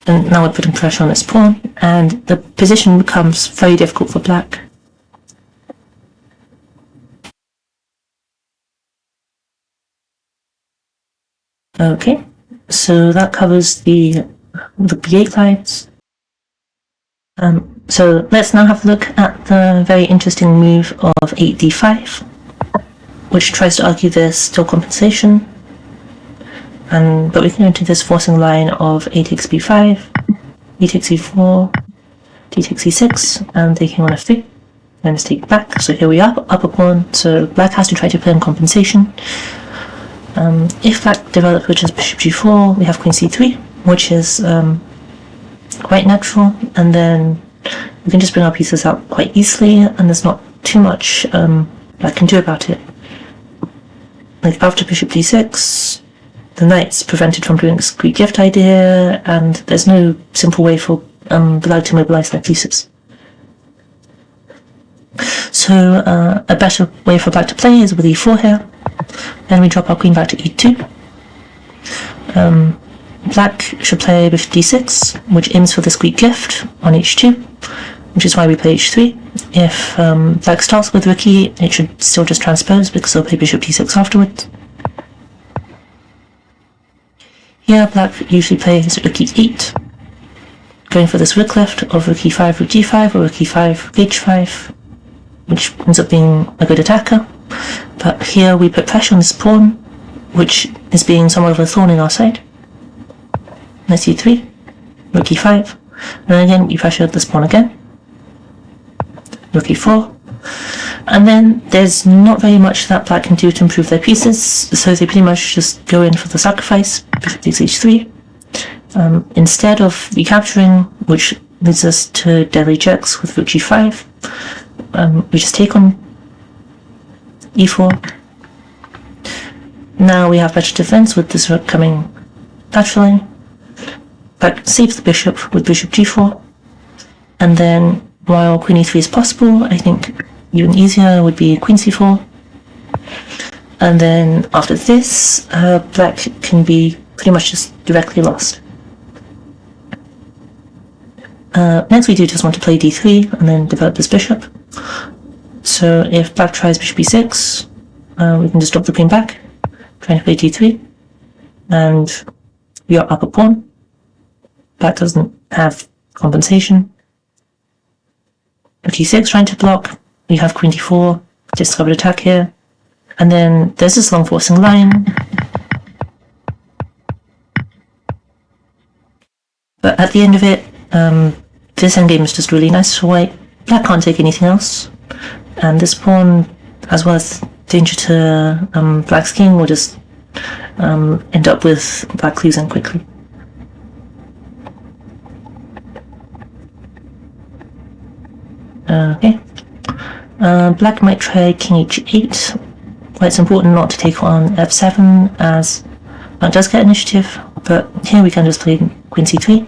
And now we're putting pressure on this pawn, and the position becomes very difficult for black. Okay, so that covers the b8 lines. So let's now have a look at the very interesting move of 8d5, which tries to argue there's still compensation. But we can go into this forcing line of a takes b5, e takes e4, d takes e6, and taking on f3, and just take back. So here we are, up a pawn, so black has to try to play on compensation. If black develops with just bishop g4, we have queen c3, which is quite natural, and then we can just bring our pieces out quite easily, and there's not too much black can do about it. Like after bishop d6, the knight's prevented from doing this Greek gift idea, and there's no simple way for black to mobilize their pieces. So a better way for black to play is with e4 here. Then we drop our queen back to e2. Black should play bishop d6, which aims for this Greek gift on h2, which is why we play h3. If black starts with rook e, it should still just transpose because they'll play bishop d6 afterwards. Here black usually plays rook e8, going for this rook lift of rook e5, rook g5, or rook e5, h5, which ends up being a good attacker. But here we put pressure on this pawn, which is being somewhat of a thorn in our side. Knight c3, rook e5, and again we pressure this pawn again. Rook e4, and then there's not very much that black can do to improve their pieces, so they pretty much just go in for the sacrifice, bishop takes h3. Instead of recapturing, which leads us to deadly checks with rook g5, we just take on e4. Now we have better defense with this rook coming naturally. Black saves the bishop with bishop g4, and then while queen e3 is possible, I think even easier would be queen c4. And then after this, black can be pretty much just directly lost. Next we do just want to play d3 and then develop this bishop. So if black tries bishop e6, we can just drop the queen back, trying to play d3, and we are up a pawn. Black doesn't have compensation. Rook e6 trying to block, we have queen d4, discovered attack here, and then there's this long forcing line. But at the end of it, this endgame is just really nice for white. Black can't take anything else, and this pawn, as well as danger to black's king, will just end up with black losing quickly. Okay. Black might try king h8. Well, it's important not to take on f7 as black does get initiative, but here we can just play queen c3,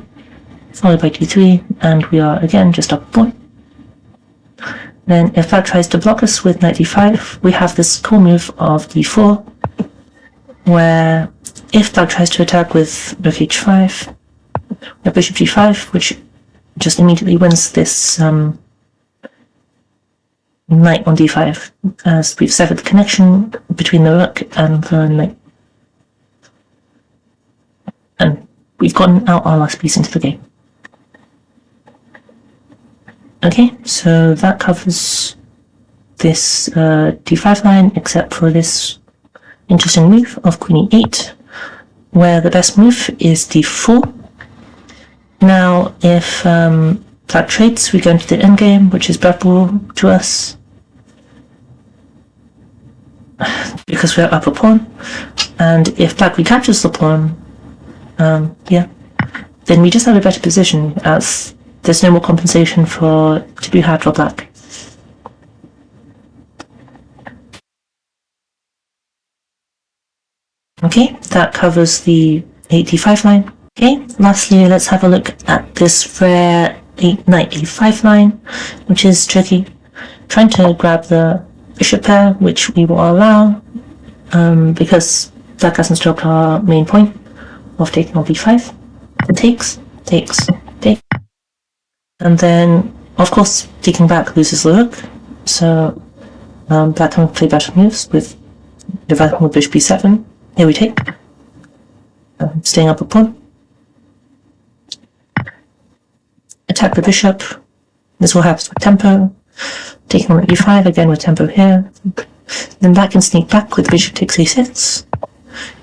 followed by d3, and we are again just up a pawn. Then if black tries to block us with knight d5, we have this cool move of d4, where if black tries to attack with rook h5, we have bishop g5, which just immediately wins this knight on d5, as we've severed the connection between the rook and the knight. And we've gotten out our last piece into the game. Okay, so that covers this d5 line, except for this interesting move of queen e8, where the best move is d4. Now, if black trades, we go into the endgame, which is preferable to us, because we're up a pawn, and if black recaptures the pawn, then we just have a better position, as there's no more compensation to be had for black. Okay, that covers the 8d5 line. Okay, lastly, let's have a look at this rare knight a5 line, which is tricky. Trying to grab the bishop pair, which we will allow, because black hasn't stopped our main point of taking on b5. It takes, and then, of course, taking back loses the rook, so black can play better moves with developing with bishop b7. Here we take, staying up a pawn. Attack the bishop. This will happen with tempo. Taking on e5 again with tempo here. Then black can sneak back with bishop takes a6.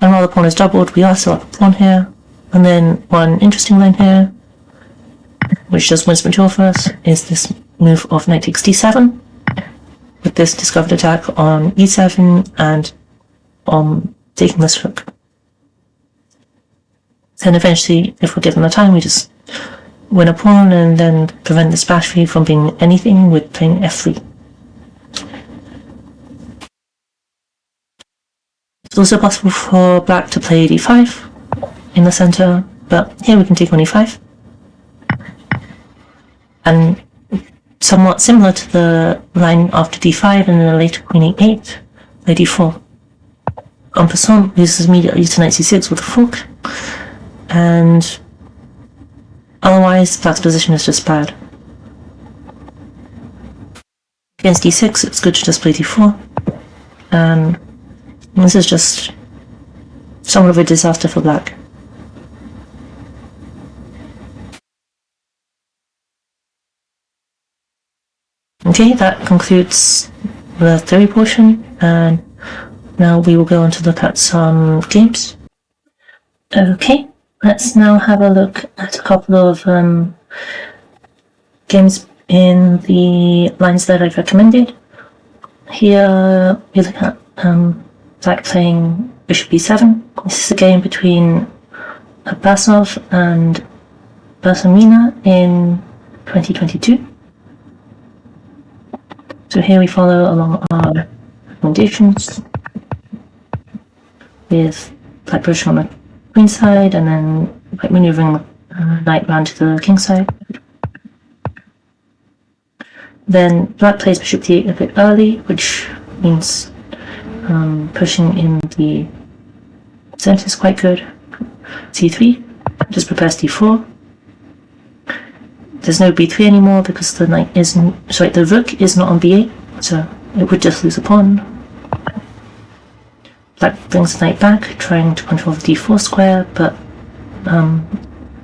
And while the pawn is doubled, we are still up a pawn here. And then one interesting line here, which just wins mature for us, is this move of knight takes d7, with this discovered attack on e7 and on taking this rook. Then eventually, if we're given the time, we just win a pawn and then prevent this battery from being anything with playing f3. It's also possible for black to play d5 in the center, but here we can take on e5. And somewhat similar to the line after d5 and then later queen e8, play d4. En passant loses immediately to knight c6 with a fork, and otherwise black's position is just bad. Against d6 it's good to just play d4, and this is just somewhat of a disaster for black. Okay, that concludes the theory portion, and now we will go on to look at some games. Okay, let's now have a look at a couple of games in the lines that I've recommended. Here we look at black playing bishop b7. This is a game between Basov and Bersamina in 2022. So here we follow along our recommendations with black pushing on the queen side and then white maneuvering the knight round to the king side. Then black plays bishop d8 a bit early, which means pushing in the center is quite good. c3, just prepares d4. There's no b3 anymore because the the rook is not on b8, so it would just lose a pawn. Black brings the knight back, trying to control the d4 square, but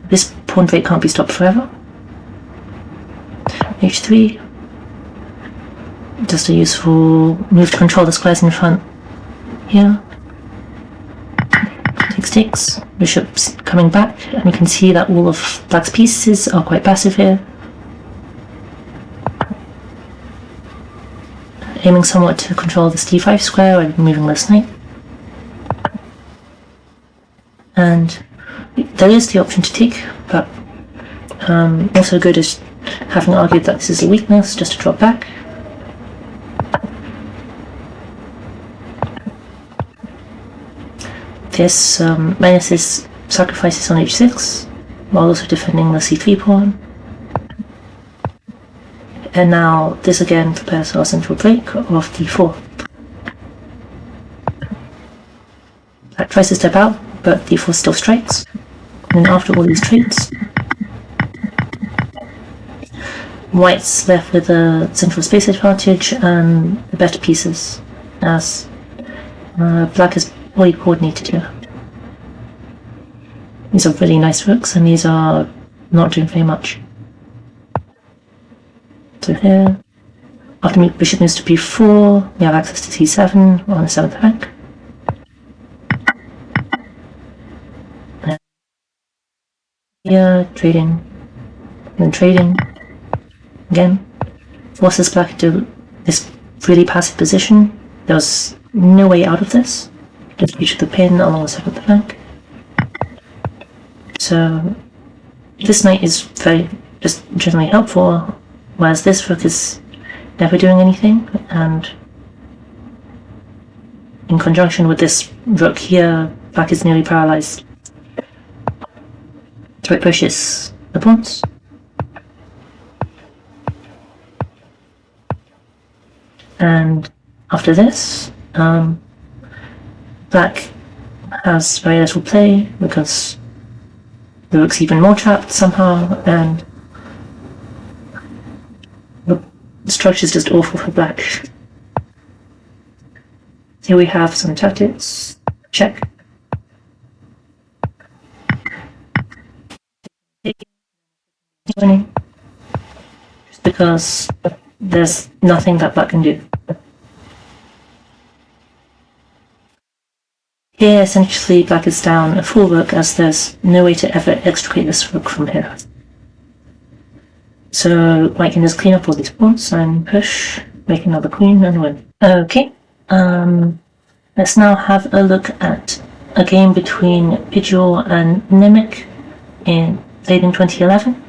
this pawn break can't be stopped forever. h3, just a useful move to control the squares in front here. Takes, bishop's coming back, and you can see that all of black's pieces are quite passive here. Aiming somewhat to control this d5 square by removing this knight. And there is the option to take, but also good is having argued that this is a weakness, just to drop back. This menaces sacrifices on h6, while also defending the c3 pawn. And now this again prepares our central break of d4. Black tries to step out, but d4 still strikes. And then after all these trades, white's left with a central space advantage and the better pieces, as black has already coordinated here. These are really nice rooks, and these are not doing very much. So here, after bishop moves to b4, we have access to c7 on the 7th rank. And here, trading, and then trading again, forces black into this really passive position. There's no way out of this. Just reach the pin along the 7th rank. So this knight is very just generally helpful, whereas this rook is never doing anything, and in conjunction with this rook here, black is nearly paralyzed. So it pushes the pawns. And after this, black has very little play because the rook's even more trapped somehow, and the structure is just awful for black. Here we have some tactics. Check. Just because there's nothing that black can do. Here, essentially, black is down a full rook, as there's no way to ever extricate this rook from here. So white can just clean up all these pawns and push, make another queen and win. Okay, Let's now have a look at a game between Pidgeot and Nimic played in 2011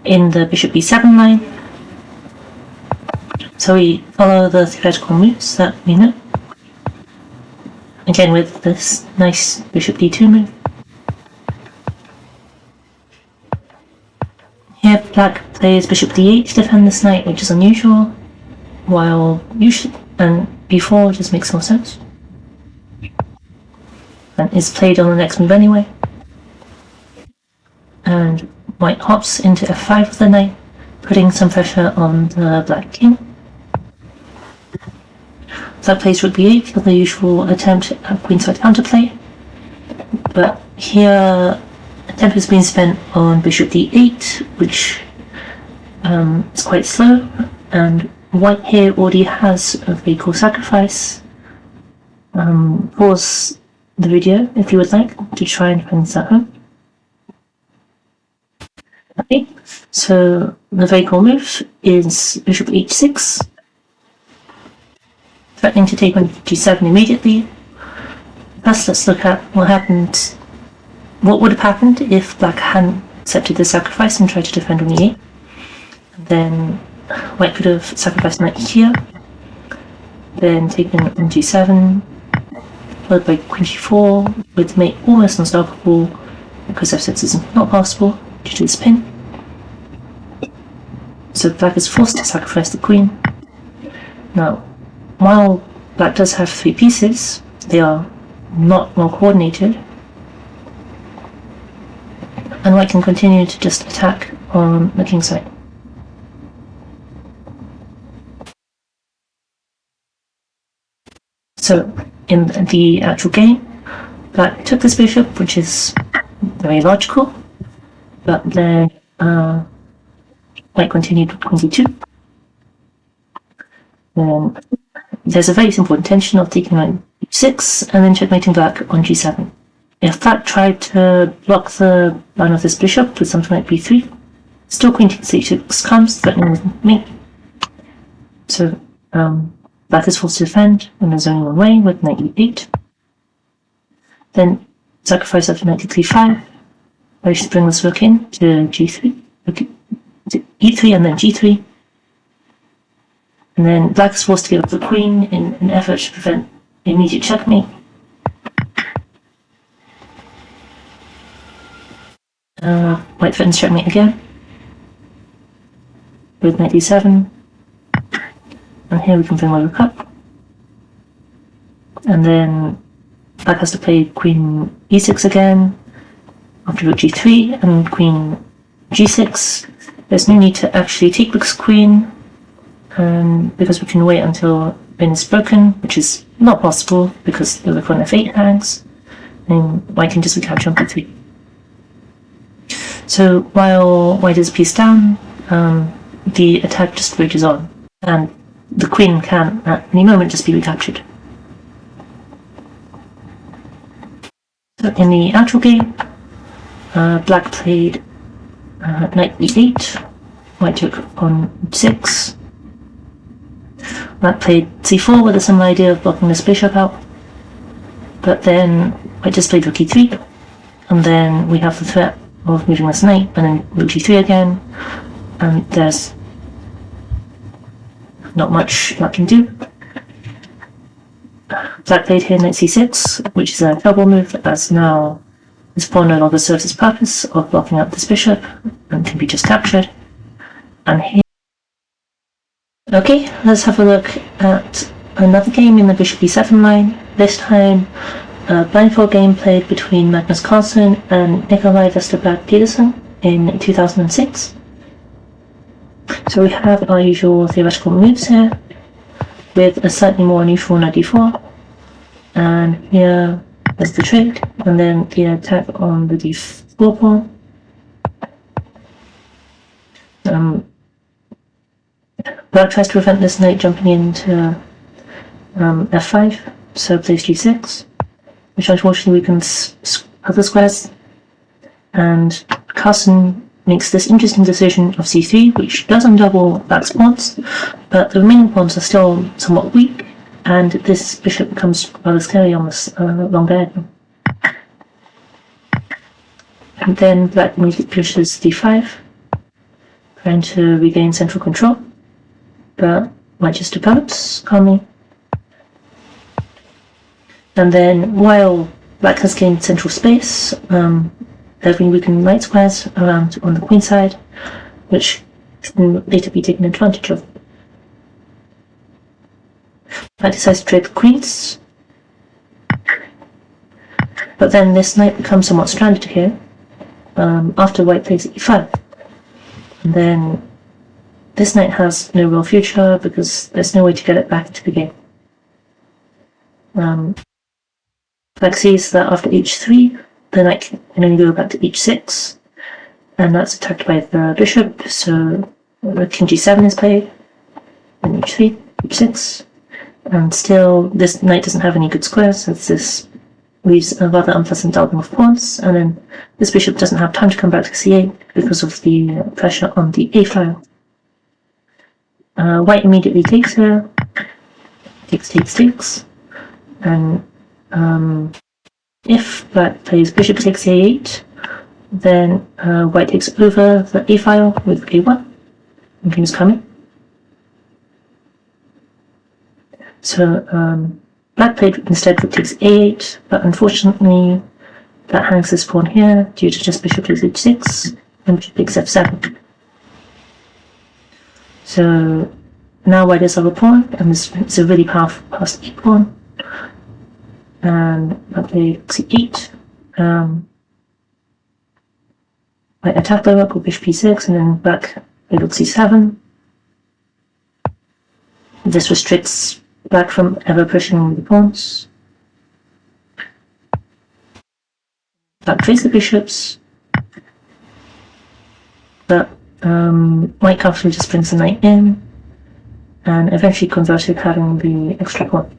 in the bishop b7 line. So we follow the theoretical moves that we know. Again with this nice bishop d2 move. Here black plays bishop d8 to defend this knight, which is unusual, while usually and b4 just makes more sense. And is played on the next move anyway. And white hops into f5 with the knight, putting some pressure on the black king. Black plays rook b8 for the usual attempt at queenside counterplay, but here tempo has been spent on bishop d8, which is quite slow, and white here already has a very cool sacrifice. Pause the video if you would like to try and find this at home. Okay, so the very cool move is bishop h6, threatening to take on g7 immediately. First, let's look at what would have happened if black hadn't accepted the sacrifice and tried to defend on e8. Then white could have sacrificed knight here, then taken on g7, followed by queen g4, with mate almost unstoppable because f6 is not possible due to this pin. So black is forced to sacrifice the queen. Now, while black does have 3 pieces, they are not well coordinated, and white can continue to just attack on the king side. So in the actual game, black took this bishop, which is very logical, but then white continued with queen d2. Then there's a very simple intention of taking on h6 and then checkmating black on g7. If black tried to block the line of this bishop with something like b3, still queen takes h6 comes, threatening with mate. So black is forced to defend, and there's only one way with knight e8. Then sacrifice after knight to c5. I should bring this rook in to g3, to e3 and then g3. And then black is forced to give up the queen in an effort to prevent immediate checkmate. White threatens checkmate again with knight d7, and here we can bring my rook up, and then black has to play queen e6 again after rook g3 and queen g6. There's no need to actually take rook's queen, because we can wait until pin is broken, which is not possible because the rook on f8 hangs, and white can just recapture on b3. So while white is pieced down, the attack just rages on, and the queen can at any moment just be recaptured. So in the actual game, black played knight e8, white took on h6. Black played c4 with a similar idea of blocking this bishop out, but then white just played rook e3, and then we have the threat of moving this knight, and then rook g3 again, and there's not much black can do. Black played here knight c6, which is a terrible move, as now this pawn no longer serves its purpose of blocking out this bishop and can be just captured. And here, okay, let's have a look at another game in the bishop b7 line. This time a blindfold game played between Magnus Carlsen and Nikolai Vesterberg Peterson in 2006. So we have our usual theoretical moves here, with a slightly more unusual knight d4, and here is the trade, and then the attack on the d4 pawn. Black tries to prevent this knight jumping into f5, so plays g6, which unfortunately weakens other squares, and Carlsen makes this interesting decision of c3, which does undouble black's pawns, but the remaining pawns are still somewhat weak, and this bishop becomes rather scary on this long diagonal. And then black immediately pushes d5, trying to regain central control, but white just develops calmly. And then while black has gained central space, there have been weakened light squares around on the queen side, which can later be taken advantage of. Black decides to trade the queens, but then this knight becomes somewhat stranded here after white plays e5. And then this knight has no real future because there's no way to get it back into the game. Black sees that after h3, the knight can only go back to h6, and that's attacked by the bishop, so king g7 is played, and h3, h6, and still this knight doesn't have any good squares, so this leaves a rather unpleasant diagonal of pawns, and then this bishop doesn't have time to come back to c8 because of the pressure on the a file. White immediately takes here, takes, and if black plays bishop takes a8, then white takes over the a file with a1, and king's coming. So black played instead rook takes a8, but unfortunately that hangs this pawn here due to just bishop takes h6 and bishop takes f7. So now white is over pawn, and it's a really powerful passed e pawn. And I played c8. White attacked by rook with bishop e6, and then black played rook c7. This restricts black from ever pushing the pawns. Black trades the bishops, but white comfortably just brings the knight in, and eventually converted having the extra pawn.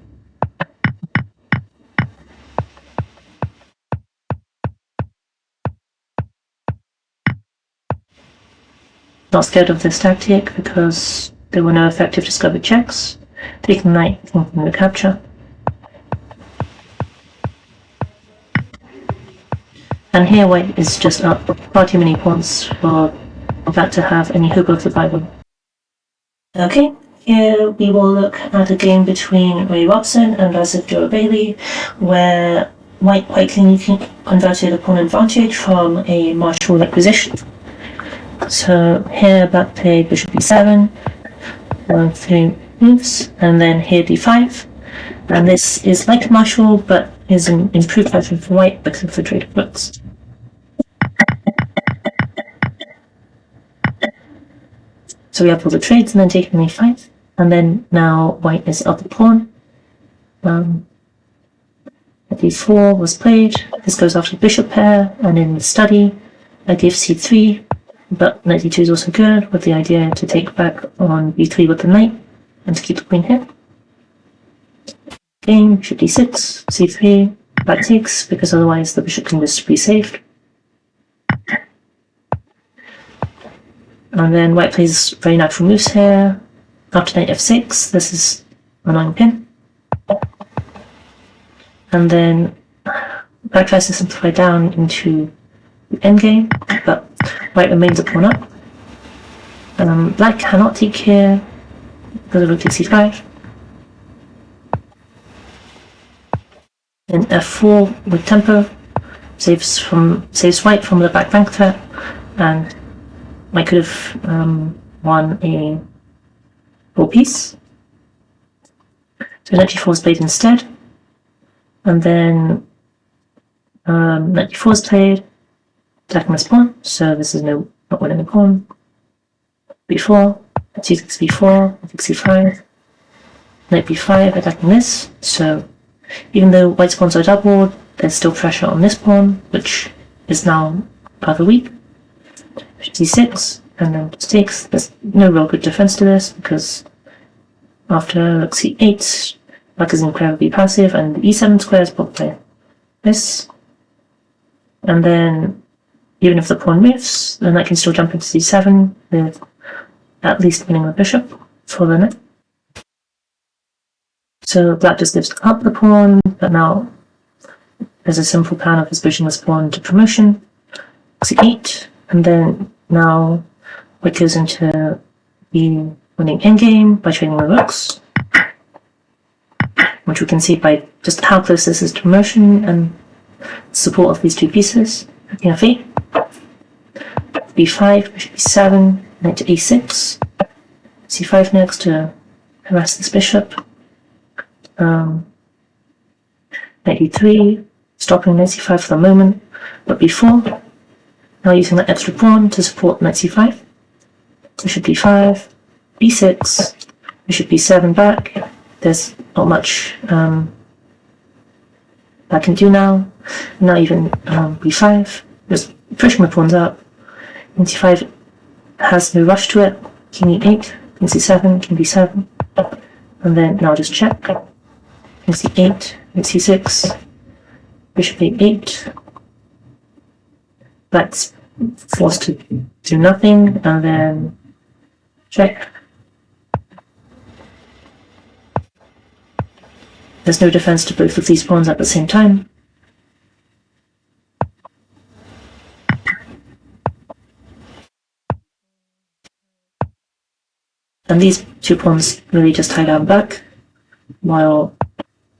Not scared of this tactic because there were no effective discovered checks. Taking the knight from the capture. And here white is just up far too many pawns for that to have any hope of survival. Okay, here we will look at a game between Ray Robson and Joseph Joe Bailey, where white quite cleanly converted a pawn advantage from a marshal-like position. So here black played bishop e7, 3 moves, and then here d5. And this is like marshal, but is an improved version for white because of the trade of rooks. So we have all the trades and then taking e5, and then now white is up the pawn. d4 was played. This goes after the bishop pair, and in the study, idea of c3. But knight d2 is also good, with the idea to take back on b3 with the knight, and to keep the queen here. Game, bishop d6, c3, black takes, because otherwise the bishop can just be saved. And then white plays very natural moves here. After knight f6, this is a 9 pin. And then black tries to simplify down into the endgame, but white remains a pawn up. Black cannot take here because of rook takes c5. Then f4 with tempo saves white from the back rank threat, and white could have won a full piece. So knight g4 is played instead, and then knight d4 is played, attacking this pawn, so this is not winning the pawn. b4, c6 b4, c5, knight b5, attacking this, so even though white's pawns are doubled, there's still pressure on this pawn, which is now rather weak. c6, and then just takes. There's no real good defense to this, because after rook c8, black is incredibly passive, and the e7 squares both play this. And then, even if the pawn moves, the knight can still jump into c7, with at least winning the bishop for the knight. So black just gives up the pawn, but now there's a simple plan of his pushing this pawn to promotion, c8, and then now white goes into the winning endgame by trading the rooks, which we can see by just how close this is to promotion and support of these two pieces. f8, b5, bishop b7, knight to a6, c5 next to harass this bishop, knight e3, stopping knight c5 for the moment, but b4, now using that extra pawn to support knight c5, bishop b5, b6, bishop b7 back. There's not much I can do now. Not even b5, just pushing my pawns up. King c5 has no rush to it. King e8, king c7, king b7, and then now just check. King c8, king c6, bishop a8. Black's forced to do nothing, and then check. There's no defense to both of these pawns at the same time. And these two pawns really just tie down back, while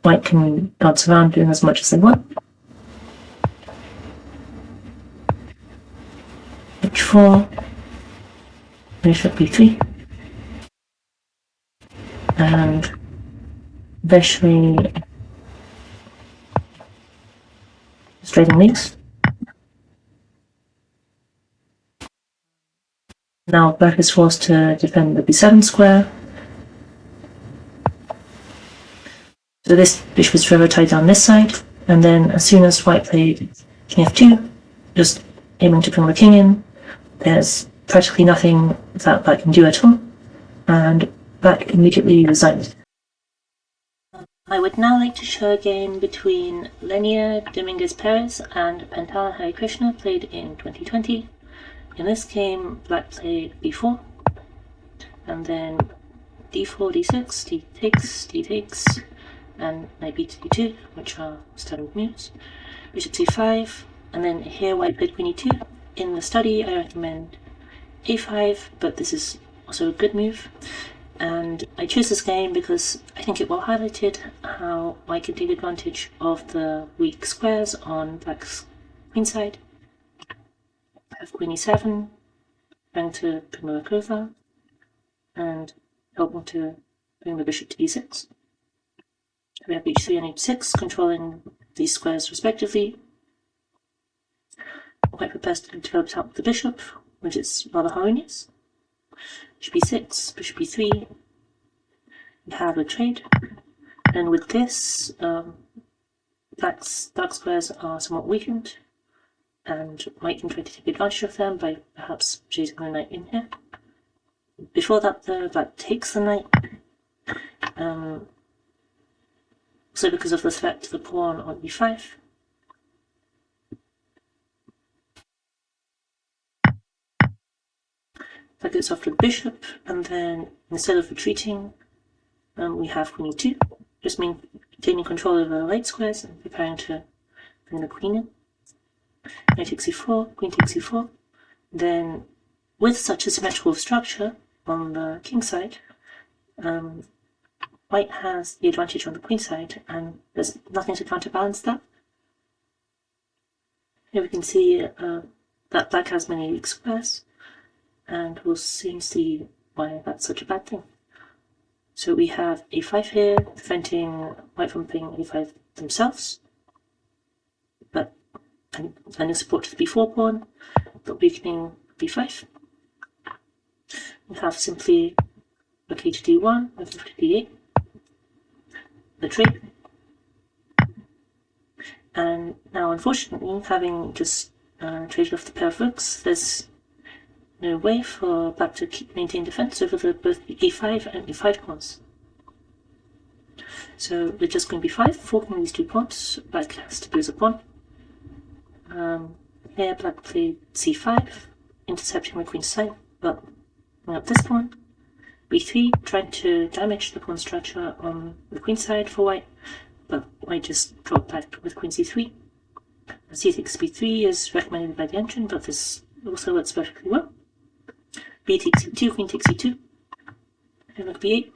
white can dance around doing as much as they want. h4, bishop b3, and eventually trading these. Now black is forced to defend the b7 square. So this bishop is forever tied down this side, and then as soon as white played king f2, just aiming to bring the king in, there's practically nothing that black can do at all, and black immediately resigned. I would now like to show a game between Lenia Dominguez Perez and Pentala Hari Krishna, played in 2020. In this game, black played b4, and then d4, d6, d takes, d takes, and knight b to d2, which are standard moves. Bishop c5, and then here white played queen e2. In the study, I recommend a5, but this is also a good move. And I chose this game because I think it well highlighted how white can take advantage of the weak squares on black's queen side. I have queen e7, trying to bring the rook over, and helping to bring the bishop to e6. We have h3 and h6, controlling these squares respectively. White prepares to develop out with the bishop, which is rather harmonious. Bishop e6, bishop e3, we have a trade, and with this, black's dark squares are somewhat weakened, and white can try to take advantage of them by perhaps chasing the knight in here. Before that though, black takes the knight, also because of the threat to the pawn on e5. That goes after the bishop, and then instead of retreating, we have queen e2, just maintaining control over the light squares and preparing to bring the queen in. Knight takes e4, queen takes e4. Then, with such a symmetrical structure on the king side, white has the advantage on the queen side, and there's nothing to counterbalance that. Here we can see that black has many weak squares, and we'll soon see why that's such a bad thing. So we have a5 here, preventing white from playing a5 themselves, but lending support to the b4 pawn, but weakening b5. We have simply rook to d1, rook to d8, the trade. And now, unfortunately, having just traded off the pair of rooks, there's no way for black to maintain defense over both e5 and e5 pawns. So we're just going b5, forking these two pawns. Black has to lose a pawn. Here black played c5, intercepting the queen's side, but bring up this pawn, b3, trying to damage the pawn structure on the queen side for white, but white just dropped back with queen c3. c takes b3 is recommended by the entrant, but this also works perfectly well. b takes e2, queen takes e2, and rook b8,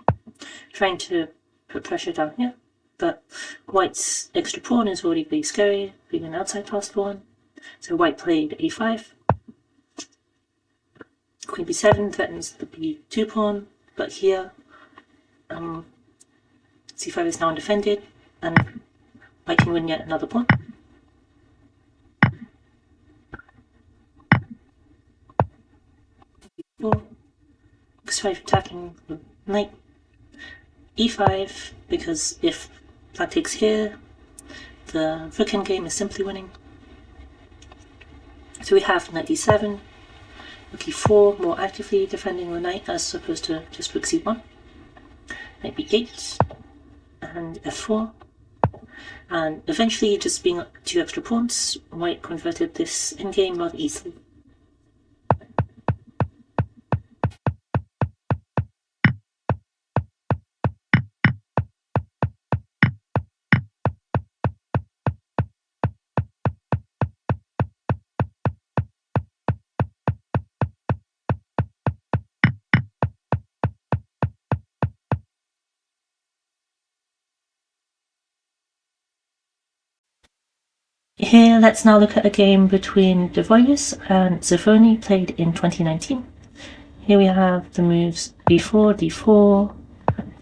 trying to put pressure down here, but white's extra pawn is already very scary, being an outside passed pawn, so white played a5. Queen b7 threatens the b2 pawn, but here c5 is now undefended, and white can win yet another pawn. x5 attacking the knight, e5, because if black takes here, the rook endgame is simply winning. So we have knight d7, rook e4, more actively defending the knight as opposed to just rook c1, knight b8, and f4, and eventually just being 2 extra pawns, white converted this endgame rather easily. Here, let's now look at a game between De Voiles and Zafoni played in 2019. Here we have the moves b4, d4,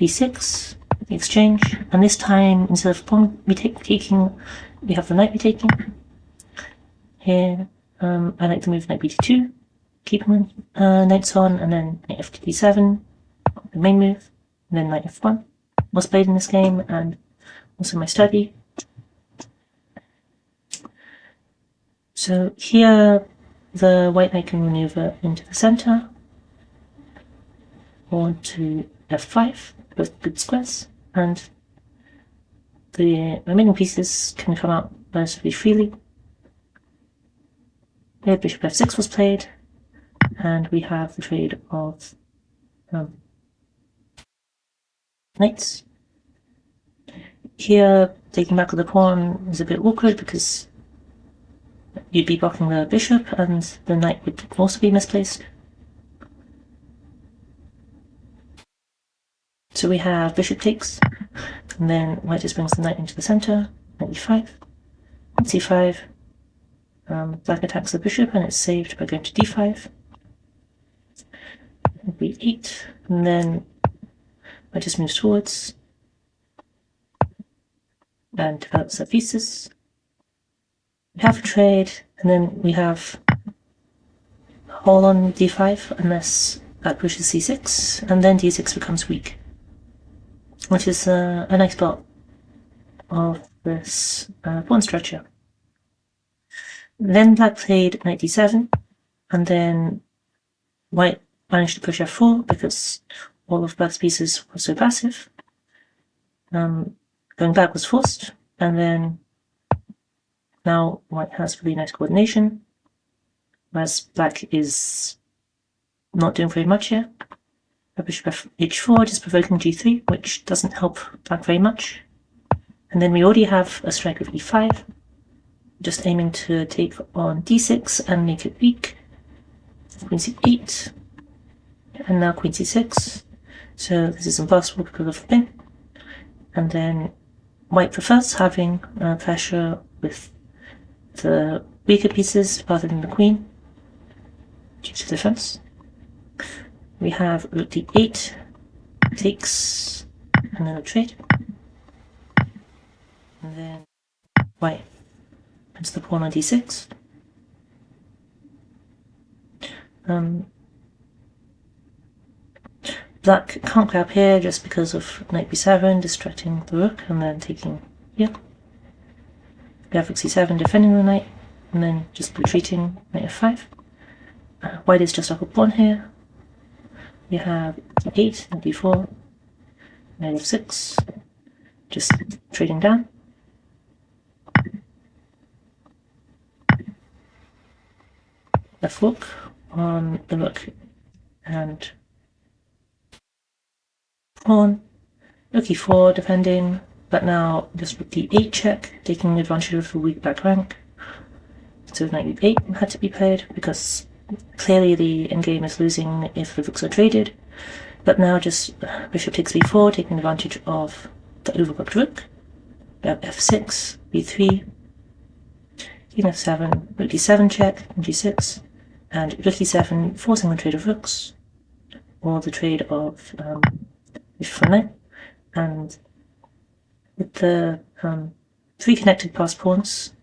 b6, the exchange, and this time instead of pawn retaking, we have the knight retaking. Here, I like the move knight b2, keeping knights on, and then knight f to d7, the main move, and then knight f1 was played in this game, and also my study. So here, the white knight can maneuver into the center, or to f5, both good squares, and the remaining pieces can come out relatively freely. Here, bishop f6 was played, and we have the trade of knights. Here, taking back with the pawn is a bit awkward because you'd be blocking the bishop and the knight would also be misplaced. So we have bishop takes, and then white just brings the knight into the center, knight e5, c5, black attacks the bishop and it's saved by going to d5, b8, and then white just moves towards and develops their pieces. We have a trade, and then we have a hole on d5 unless that pushes c6, and then d6 becomes weak, which is a nice part of this pawn structure. Then black played knight d7, and then white managed to push f4 because all of black's pieces were so passive. Going back was forced, and then now white has really nice coordination, whereas black is not doing very much here. Bishop h4 just provoking g3, which doesn't help black very much. And then we already have a strike of e5, just aiming to take on d6 and make it weak. Queen c8, and now queen c6. So this is impossible because of the pin. And then white prefers having pressure with the weaker pieces rather than the queen due to defense. We have rook d8, takes, and then a trade. And then white puts the pawn on d6. Black can't grab here just because of knight b7 distracting the rook and then taking here. We have rook c7 defending the knight and then just retreating knight f5. White is just up a pawn here. We have d8 and d4, knight f6, just trading down. F rook on the rook and pawn, rook e4 defending, but now just rook d8 check, taking advantage of the weak back rank. So knight e8 had to be played, because clearly the endgame is losing if the rooks are traded. But now just bishop takes b4, taking advantage of the overbooked rook. We have f6, b3, king f7, rook d7 check, g6, and rook e7, forcing the trade of rooks, or the trade of bishop for knight. And with the three connected passed pawns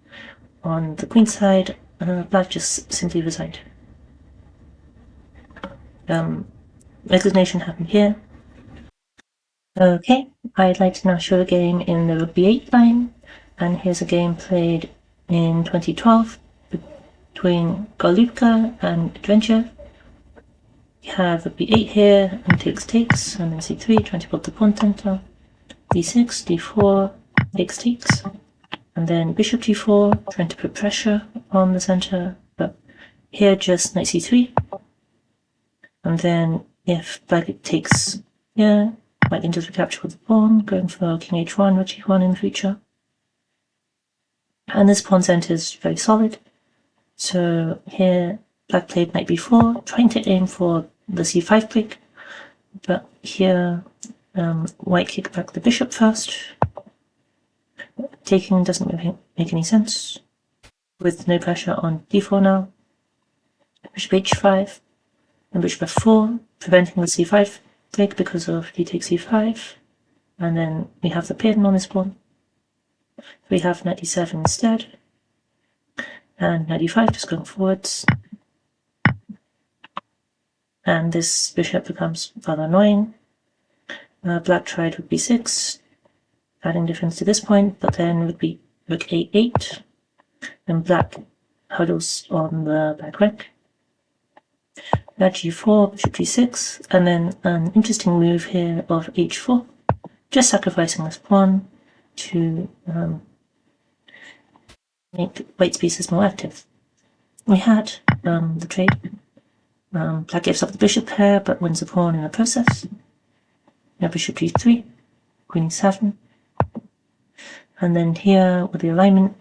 on the queen side, black just simply resigned. Resignation happened here. Okay, I'd like to now show a game in the rook b8 line, and here's a game played in 2012 between Golubka and Drenchev. We have rook b8 here, and takes, and then c3, trying to build the pawn center, d6, d4, takes, and then bishop g4, trying to put pressure on the center, but here just knight c3, and then if black takes here, white can just recapture with the pawn, going for king h1, rook g1 in the future. And this pawn center is very solid. So here black played knight b4, trying to aim for the c5 break, but here white kicked back the bishop first. Taking doesn't really make any sense, with no pressure on d4 now. Bishop h5, and bishop f4, preventing the c5 break because of d takes c5, and then we have the pin on this pawn. We have knight d7 instead, and knight d5 just going forwards, and this bishop becomes rather annoying. Black tried rook b6, adding defense to this point, but then rook a8, and black huddles on the back rank. Knight g4, bishop g6, and then an interesting move here of h4, just sacrificing this pawn to make white's pieces more active. We had the trade. Black gives up the bishop pair, but wins the pawn in the process. Now bishop g3, queen e7, and then here with the alignment,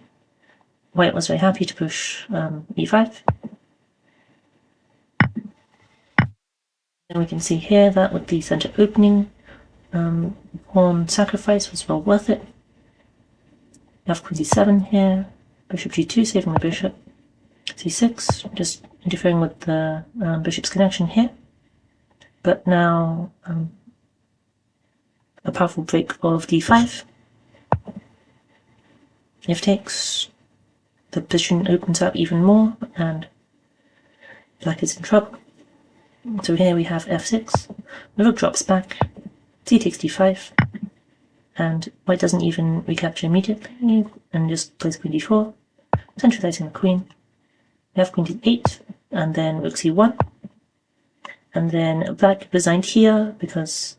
white was very happy to push e5. And we can see here that with the center opening, pawn sacrifice was well worth it. We have queen d7 here, bishop g2 saving the bishop, c6 just interfering with the bishop's connection here. But now a powerful break of d5. If takes, the position opens up even more, and black is in trouble. So here we have f6, the rook drops back, d takes d5, and white doesn't even recapture immediately, and just plays queen d4, centralizing the queen. We have queen d8, and then rook c1, and then black resigned here because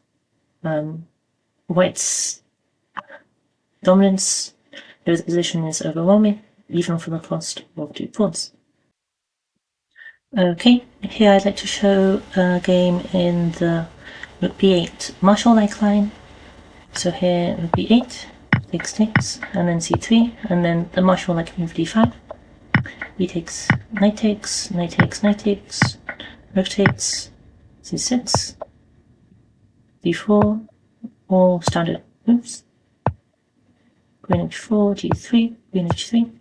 white's dominance, the position is overwhelming, even for the cost of 2 pawns. Okay, here I'd like to show a game in the rook b8 Marshall-like line. So here rook b8, takes, and then c3, and then the Marshall-like move d5. B takes, knight takes, knight takes, knight takes, rook takes, c6, d4, all standard moves. Queen h4, g3, queen h3,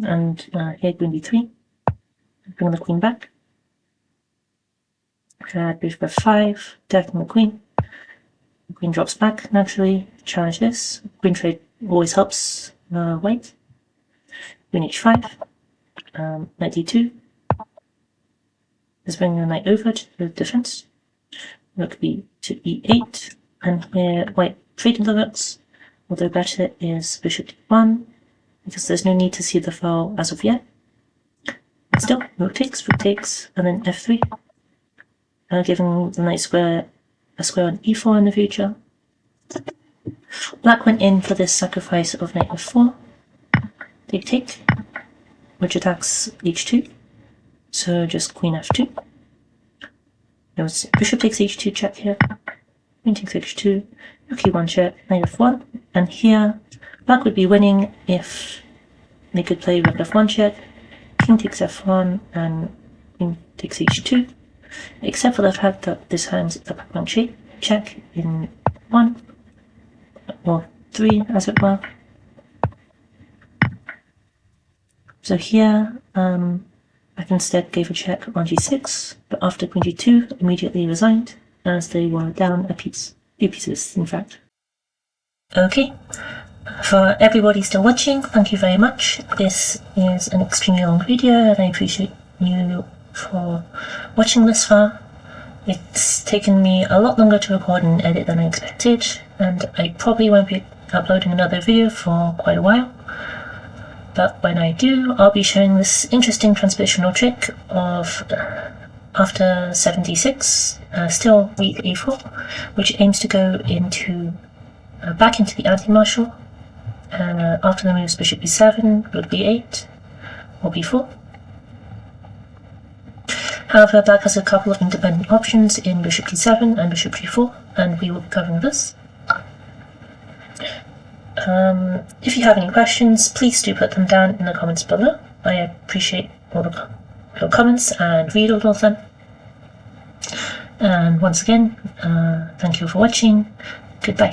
and here queen d3. Bring the queen back. Bishop f5, attacking the queen. The queen drops back naturally. Challenge this. Queen trade always helps white. Queen h5, knight d2. Let's bring the knight over to the defense. Rook b to e8, and here white trading the rooks. Although better is bishop d1, because there's no need to see the file as of yet. Still, rook takes, and then f3, giving the knight square a square on e4 in the future. Black went in for this sacrifice of knight f4, take, which attacks h2, so just queen f2. There was bishop takes h2 check here, queen takes h2, rook e1 check, knight f1, and here black would be winning if they could play rook f1 check, king takes f1, and queen takes h2, except for the fact that this hands the background check in 1 or 3 as it were. So here Black instead gave a check on g6, but after queen g2 immediately resigned as they were down a piece, 2 pieces in fact. Okay, for everybody still watching, thank you very much. This is an extremely long video and I appreciate you for watching this far. It's taken me a lot longer to record and edit than I expected, and I probably won't be uploading another video for quite a while. But when I do, I'll be showing this interesting transpositional trick of after 76, still weak a4, which aims to go into back into the anti-martial after the moves bishop b7, rook b8, or b4. However, black has a couple of independent options in bishop d7 and bishop g4, and we will be covering this. If you have any questions, please do put them down in the comments below. I appreciate all your comments and read all of them. And once again, thank you for watching. Goodbye.